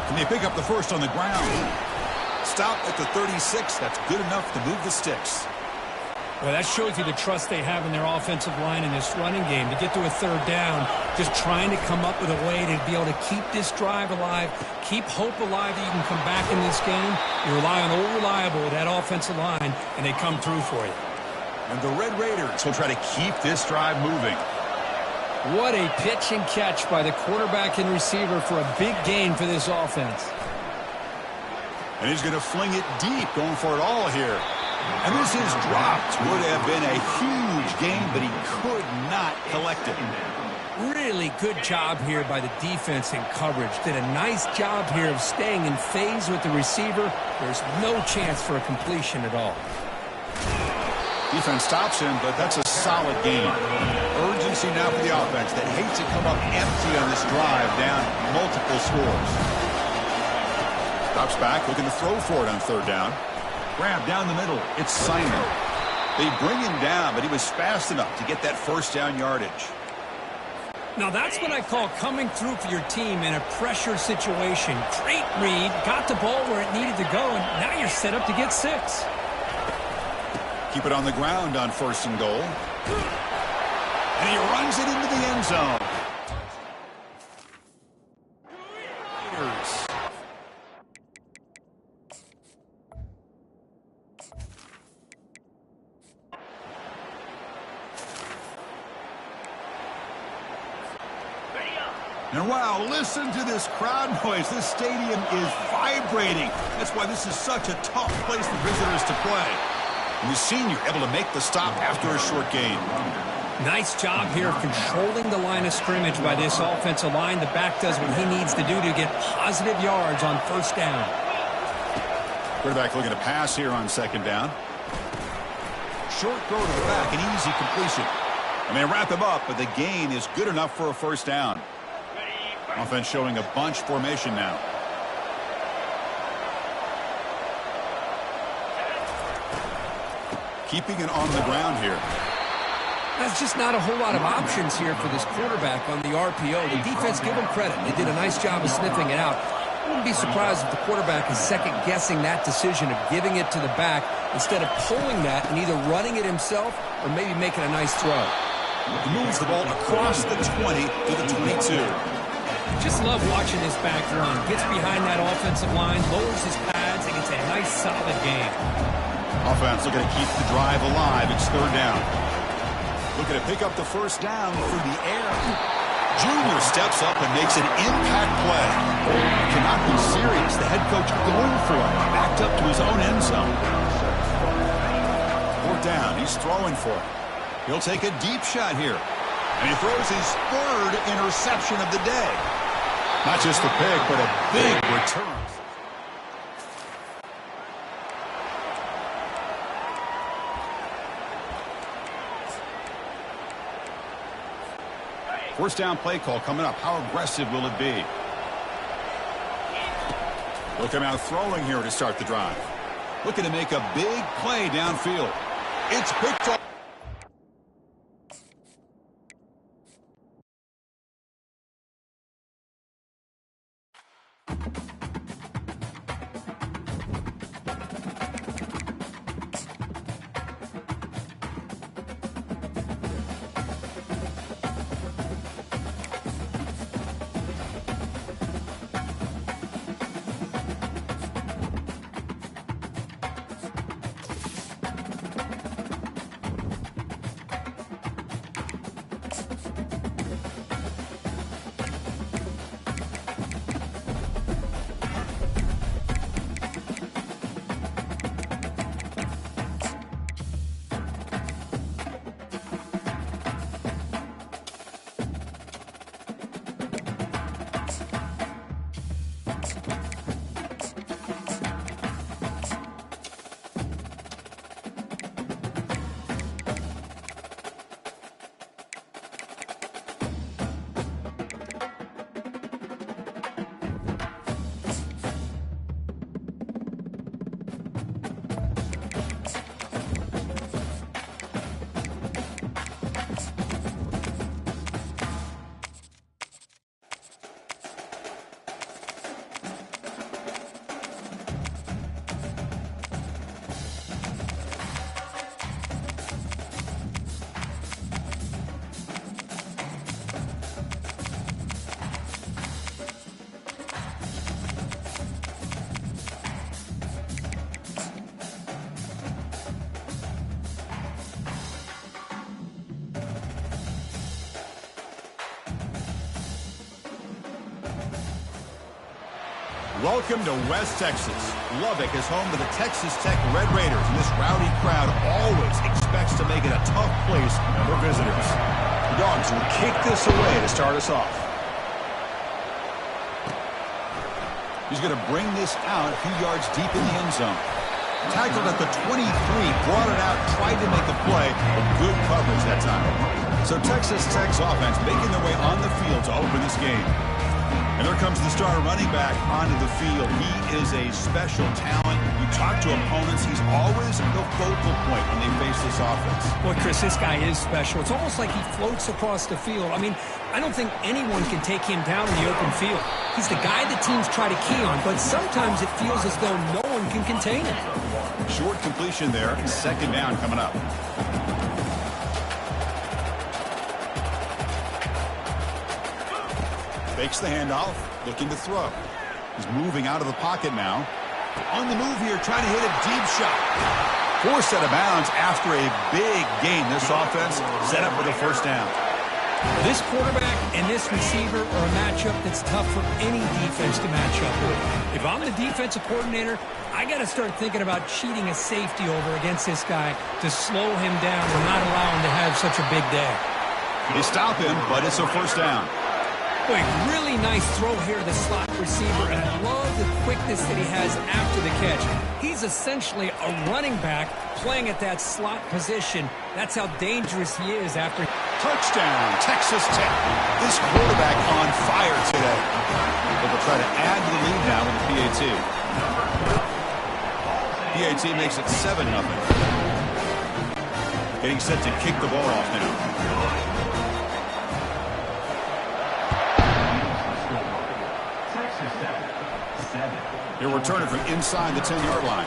And they pick up the first on the ground. Stop at the 36. That's good enough to move the sticks. Well, that shows you the trust they have in their offensive line in this running game. To get to a third down, just trying to come up with a way to be able to keep this drive alive, keep hope alive that you can come back in this game. You rely on the reliable, that offensive line, and they come through for you. And the Red Raiders will try to keep this drive moving. What a pitch and catch by the quarterback and receiver for a big gain for this offense. And he's going to fling it deep, going for it all here. And this is dropped. Would have been a huge gain, but he could not collect it. Really good job here by the defense in coverage. Did a nice job here of staying in phase with the receiver. There's no chance for a completion at all. Defense stops him, but that's a solid gain. Urgency now for the offense that hates to come up empty on this drive, down multiple scores. Drops back, looking to throw for it on third down. Grab down the middle. It's Simon. They bring him down, but he was fast enough to get that first down yardage. Now that's what I call coming through for your team in a pressure situation. Great read, got the ball where it needed to go, and now you're set up to get 6. Keep it on the ground on first and goal. And he runs it into the end zone. And wow, listen to this crowd noise. This stadium is vibrating. That's why this is such a tough place for visitors to play. And the senior able to make the stop after a short gain. Nice job here of controlling the line of scrimmage by this offensive line. The back does what he needs to do to get positive yards on first down. Quarterback looking to pass here on second down. Short throw to the back, an easy completion. And they wrap him up, but the gain is good enough for a first down. Offense showing a bunch formation now. Keeping it on the ground here. There's just not a whole lot of options here for this quarterback on the RPO. The defense, give them credit. They did a nice job of sniffing it out. I wouldn't be surprised if the quarterback is second-guessing that decision of giving it to the back instead of pulling that and either running it himself or maybe making a nice throw. He moves the ball across the 20 to the 22. Just love watching this back run. Gets behind that offensive line, lowers his pads, and gets a nice solid game. Offense looking to keep the drive alive. It's third down. Looking to pick up the first down through the air. Junior steps up and makes an impact play. Cannot be serious. The head coach going for it. Backed up to his own end zone. Fourth down. He's throwing for it. He'll take a deep shot here. And he throws his third interception of the day. Not just a pick, but a big return. First down play call coming up. How aggressive will it be? They'll come out throwing here to start the drive. Looking to make a big play downfield. It's picked up. Welcome to West Texas. Lubbock is home to the Texas Tech Red Raiders, and this rowdy crowd always expects to make it a tough place for visitors. The Dogs will kick this away to start us off. He's going to bring this out a few yards deep in the end zone. Tackled at the 23, brought it out, tried to make a play, but good coverage that time. So Texas Tech's offense making their way on the field to open this game. And there comes the starter running back onto the field. He is a special talent. You talk to opponents, he's always the focal point when they face this offense. Boy, Chris, this guy is special. It's almost like he floats across the field. I mean, I don't think anyone can take him down in the open field. He's the guy the teams try to key on, but sometimes it feels as though no one can contain him. Short completion there. Second down coming up. Fakes the handoff, looking to throw. He's moving out of the pocket now. On the move here, trying to hit a deep shot. Forced out of bounds after a big gain. This offense set up with a first down. This quarterback and this receiver are a matchup that's tough for any defense to match up with. If I'm the defensive coordinator, I got to start thinking about cheating a safety over against this guy to slow him down and not allow him to have such a big day. They stop him, but it's a first down. Boy, really nice throw here, the slot receiver, and I love the quickness that he has after the catch. He's essentially a running back playing at that slot position. That's how dangerous he is after. Touchdown, Texas Tech. This quarterback on fire today. But they'll try to add to the lead now with the PAT. PAT makes it 7-0. Getting set to kick the ball off now. He'll return it from inside the 10-yard line.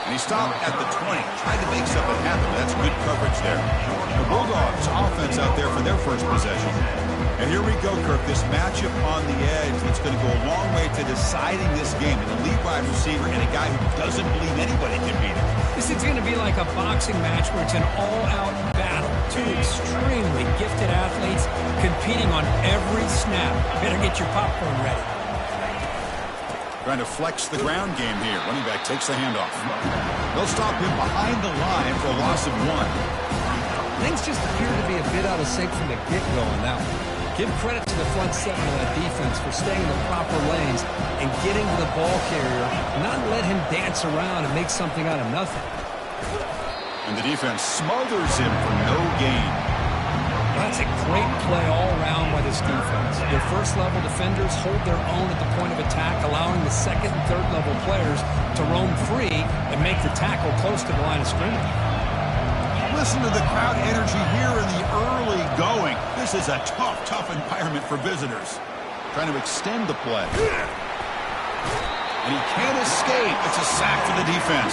And he stopped at the 20. Tried to make something happen, but that's good coverage there. The Bulldogs offense out there for their first possession. And here we go, Kirk. This matchup on the edge that's going to go a long way to deciding this game. An elite wide receiver and a guy who doesn't believe anybody can beat him. This is going to be like a boxing match where it's an all-out battle. Two extremely gifted athletes competing on every snap. Better get your popcorn ready. Trying to flex the ground game here. Running back takes the handoff. They'll stop him behind the line for a loss of 1. Things just appear to be a bit out of sync from the get-go on that one. Give credit to the front seven of that defense for staying in the proper lanes and getting to the ball carrier, not let him dance around and make something out of nothing. And the defense smothers him for no gain. That's a great play all around by this defense. Their first-level defenders hold their own at the point of attack, allowing the second and third-level players to roam free and make the tackle close to the line of scrimmage. Listen to the crowd energy here in the early going. This is a tough environment for visitors. Trying to extend the play. And he can't escape. It's a sack for the defense.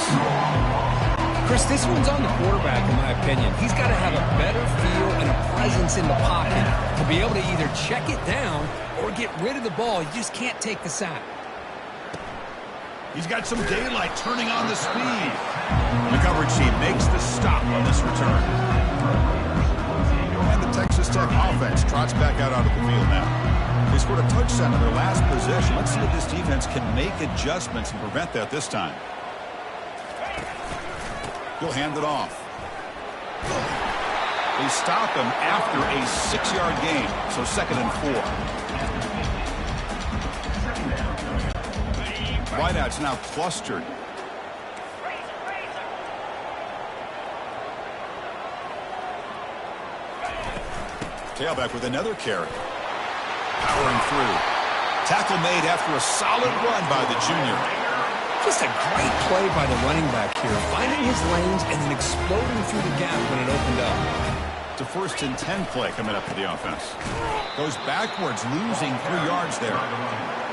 Chris, this one's on the quarterback, in my opinion. He's got to have a better feel and a presence in the pocket to be able to either check it down or get rid of the ball. You just can't take the sack. He's got some daylight turning on the speed. The coverage team makes the stop on this return. And the Texas Tech offense trots back out onto the field now. They scored a touchdown on their last possession. Let's see if this defense can make adjustments and prevent that this time. He'll hand it off. They stop him after a 6-yard gain, so 2nd and 4. Wideouts now clustered. Tailback with another carry. Powering through. Tackle made after a solid run by the junior. Just a great play by the running back here, finding his lanes and then exploding through the gap when it opened up. It's a 1st and 10 play coming up for the offense. Goes backwards, losing 3 yards there.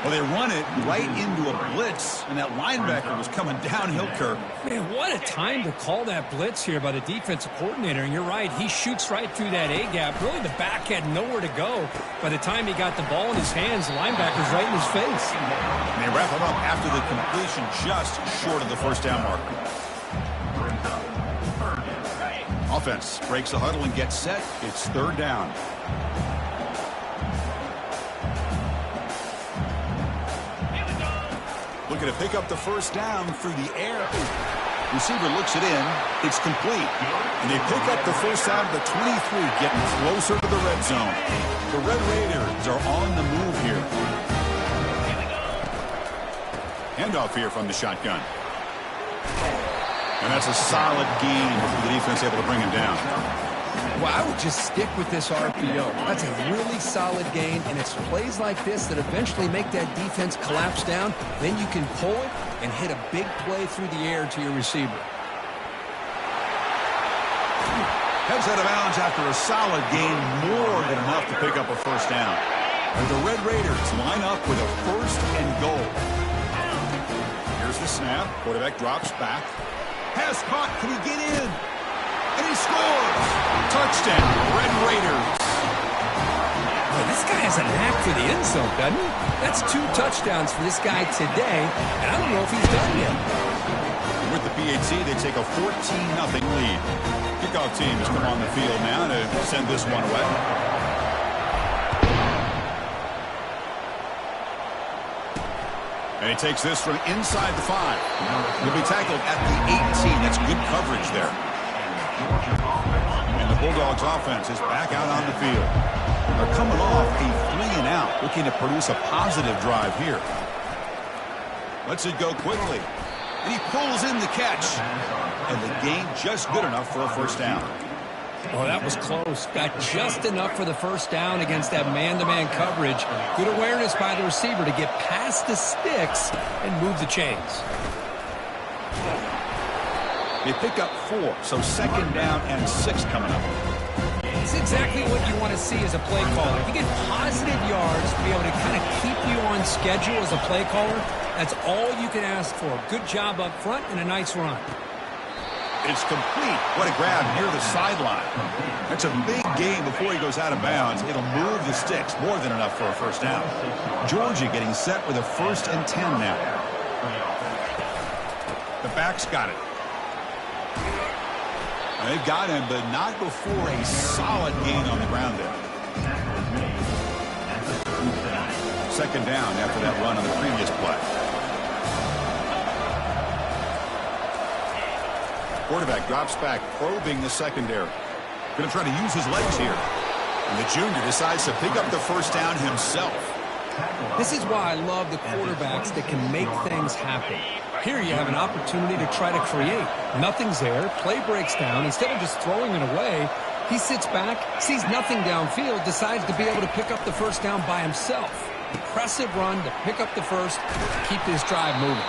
Well, they run it right into a blitz, and that linebacker was coming downhill, Kirk. Man, what a time to call that blitz here by the defensive coordinator. And you're right, he shoots right through that A-gap. Really, the back had nowhere to go. By the time he got the ball in his hands, the linebacker's right in his face. And they wrap him up after the completion just short of the first down marker. Offense breaks the huddle and gets set. It's 3rd down. looking to pick up the first down through the air. Receiver looks it in. It's complete. And they pick up the first down at the 23, getting closer to the red zone. The Red Raiders are on the move here. Handoff here from the shotgun. And that's a solid gain before the defense able to bring him down. Well, I would just stick with this RPO. That's a really solid gain, and it's plays like this that eventually make that defense collapse down. Then you can pull it and hit a big play through the air to your receiver. Heads out of bounds after a solid gain, more than enough to pick up a first down. And the Red Raiders line up with a first and goal. Here's the snap. Quarterback drops back. Pass caught. Can he get in? And he scores! Touchdown, Red Raiders. Well, this guy has a knack for the end zone, doesn't he? That's 2 touchdowns for this guy today, and I don't know if he's done yet. With the PAT, they take a 14-0 lead. Kickoff team has come on the field now to send this one away. And he takes this from inside the 5. He'll be tackled at the 18. That's good coverage there. And the Bulldogs offense is back out on the field. They're coming off a 3-and-out, looking to produce a positive drive here. Lets it go quickly. And he pulls in the catch. And the gain just good enough for a first down. Oh, that was close. Got just enough for the first down against that man-to-man coverage. Good awareness by the receiver to get past the sticks and move the chains. They pick up 4, so second down and 6 coming up. It's exactly what you want to see as a play caller. If you get positive yards to be able to kind of keep you on schedule as a play caller, that's all you can ask for. Good job up front and a nice run. It's complete. What a grab near the sideline. That's a big gain before he goes out of bounds. It'll move the sticks, more than enough for a first down. Georgia getting set with a 1st and 10 now. The back's got it. They've got him, but not before a solid gain on the ground there. Second down after that run on the previous play. Quarterback drops back, probing the secondary. Going to try to use his legs here. And the junior decides to pick up the first down himself. This is why I love the quarterbacks that can make things happen. Here you have an opportunity to try to create. Nothing's there. Play breaks down. Instead of just throwing it away, he sits back, sees nothing downfield, decides to be able to pick up the first down by himself. Impressive run to pick up the first, keep this drive moving.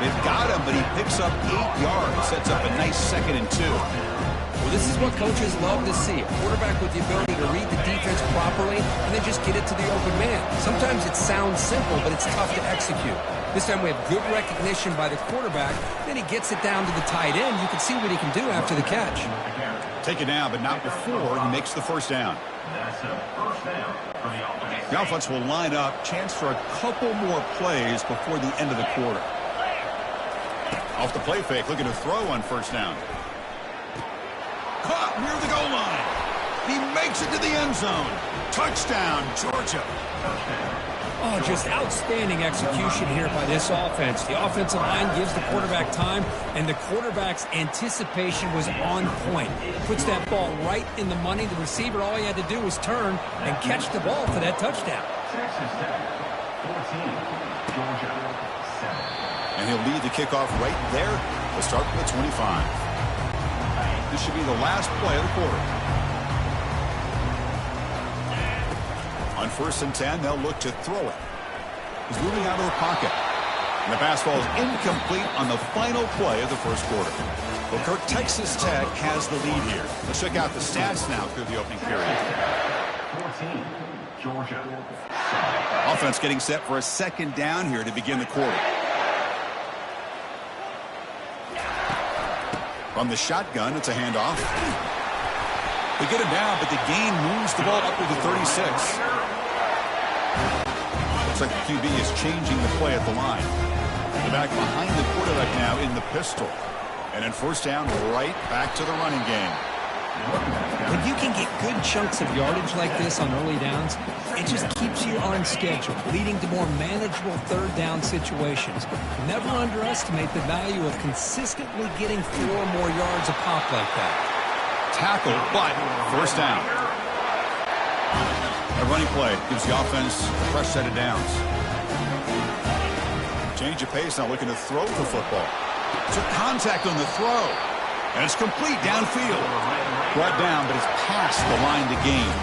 They've got him, but he picks up 8 yards. Sets up a nice 2nd and 2. Well, this is what coaches love to see. A quarterback with the ability to read the defense properly and then just get it to the open man. Sometimes it sounds simple, but it's tough to execute. This time we have good recognition by the quarterback. Then he gets it down to the tight end. You can see what he can do after the catch. Take it down, but not before he makes the first down. The offense will line up. Chance for a couple more plays before the end of the quarter. Off the play fake, looking to throw on first down. Caught near the goal line. He makes it to the end zone. Touchdown, Georgia. Oh, just outstanding execution here by this offense. The offensive line gives the quarterback time, and the quarterback's anticipation was on point. Puts that ball right in the money. The receiver, all he had to do was turn and catch the ball for that touchdown. And he'll lead the kickoff right there. We'll start from the 25. This should be the last play of the quarter. On 1st and 10, they'll look to throw it. He's moving out of the pocket. And the pass ball is incomplete on the final play of the first quarter. Well, Kirk, Texas Tech has the lead here. Let's check out the stats now through the opening period. 14, Georgia. Offense getting set for a second down here to begin the quarter. From the shotgun, it's a handoff. They get him down, but the gain moves the ball up to the 36. Looks like the QB is changing the play at the line. The back behind the quarterback now in the pistol. And in first down, right back to the running game. When you can get good chunks of yardage like this on early downs, it just keeps you on schedule, leading to more manageable third down situations. Never underestimate the value of consistently getting 4 or more yards a pop like that. Tackle, but first down. A running play gives the offense a fresh set of downs. Change of pace, now looking to throw the football. Took contact on the throw. And it's complete downfield. Brought down, but it's past the line to gain.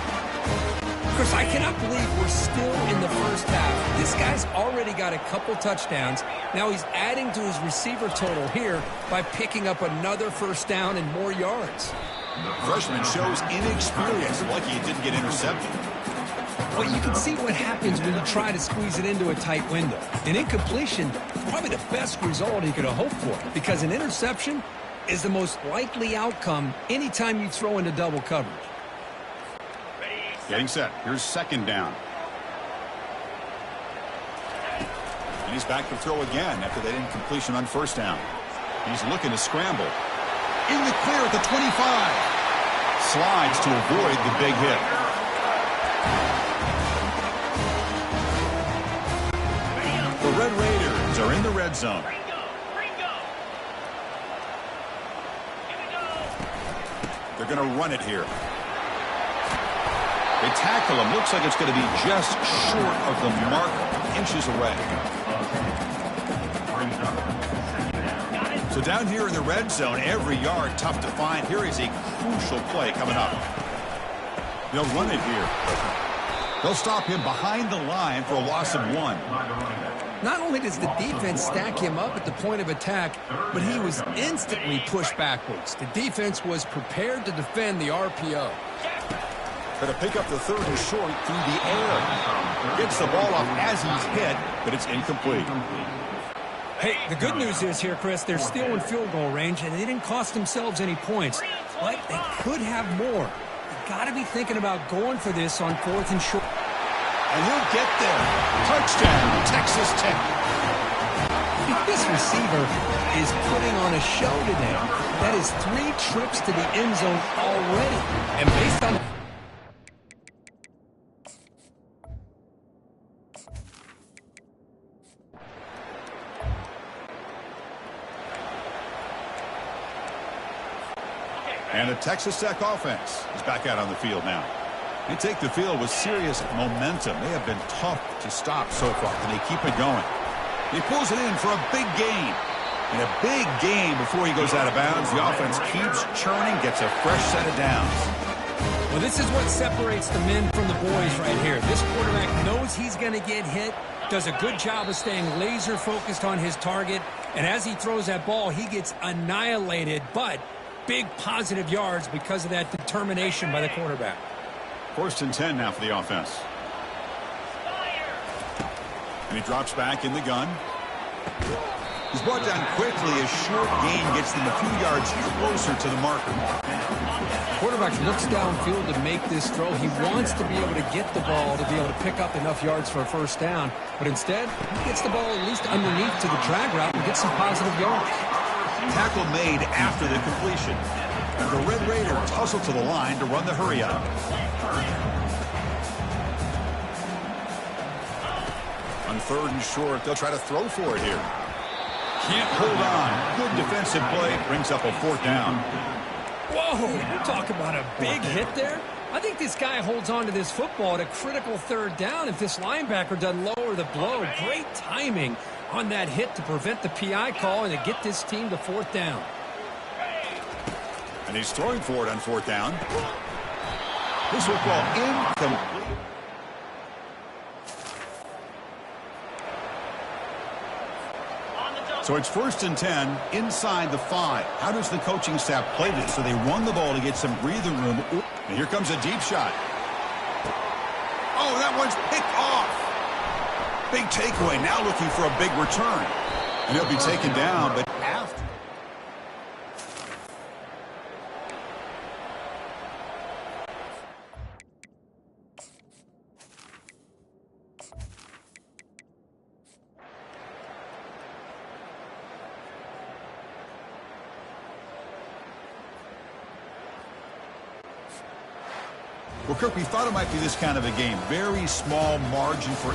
Chris, I cannot believe we're still in the first half. This guy's already got a couple touchdowns. Now he's adding to his receiver total here by picking up another first down and more yards. Freshman shows inexperience. Lucky he didn't get intercepted. Well, you can see what happens when you try to squeeze it into a tight window. An incompletion is probably the best result he could have hoped for, because an interception is the most likely outcome anytime you throw into double coverage. Getting set. Here's second down. And he's back to throw again after that incompletion on first down. He's looking to scramble. In the clear at the 25. Slides to avoid the big hit. The Red Raiders are in the red zone. They're going to run it here. They tackle him. Looks like it's going to be just short of the mark, inches away. So down here in the red zone, every yard tough to find. Here is a crucial play coming up. They'll run it here. They'll stop him behind the line for a loss of 1. Not only does the defense stack him up at the point of attack, but he was instantly pushed backwards. The defense was prepared to defend the RPO. Going to pick up the third and short through the air. Gets the ball off as he's hit, but it's incomplete. Hey, the good news is here, Chris, they're still in field goal range, and they didn't cost themselves any points. But they could have more. You've got to be thinking about going for this on 4th and short. And he'll get there. Touchdown, Texas Tech. This receiver is putting on a show today. That is 3 trips to the end zone already. And based on... And the Texas Tech offense is back out on the field now. They take the field with serious momentum. They have been tough to stop so far, and they keep it going. He pulls it in for a big gain. And a big gain before he goes out of bounds. The offense keeps churning, gets a fresh set of downs. Well, this is what separates the men from the boys right here. This quarterback knows he's going to get hit, does a good job of staying laser focused on his target, and as he throws that ball, he gets annihilated, but big positive yards because of that determination by the quarterback. 1st and 10 now for the offense. And he drops back in the gun. He's brought down quickly. A short gain gets them a few yards closer to the marker. Quarterback looks downfield to make this throw. He wants to be able to get the ball to be able to pick up enough yards for a first down. But instead, he gets the ball at least underneath to the drag route and gets some positive yards. Tackle made after the completion. And the Red Raiders hustle to the line to run the hurry up. On 3rd and short, they'll try to throw for it here. Can't hold on. Good defensive play. Brings up a 4th down. Whoa, talk about a big hit there. I think this guy holds on to this football at a critical 3rd down if this linebacker doesn't lower the blow. Great timing on that hit to prevent the PI call and to get this team to 4th down. And he's throwing for it on 4th down. This football incomplete. So it's 1st and 10 inside the 5. How does the coaching staff play this? So they run the ball to get some breathing room. And here comes a deep shot. Oh, that one's picked off. Big takeaway. Now looking for a big return. And he'll be taken down, but after. Well, Kirk, we thought it might be this kind of a game. Very small margin for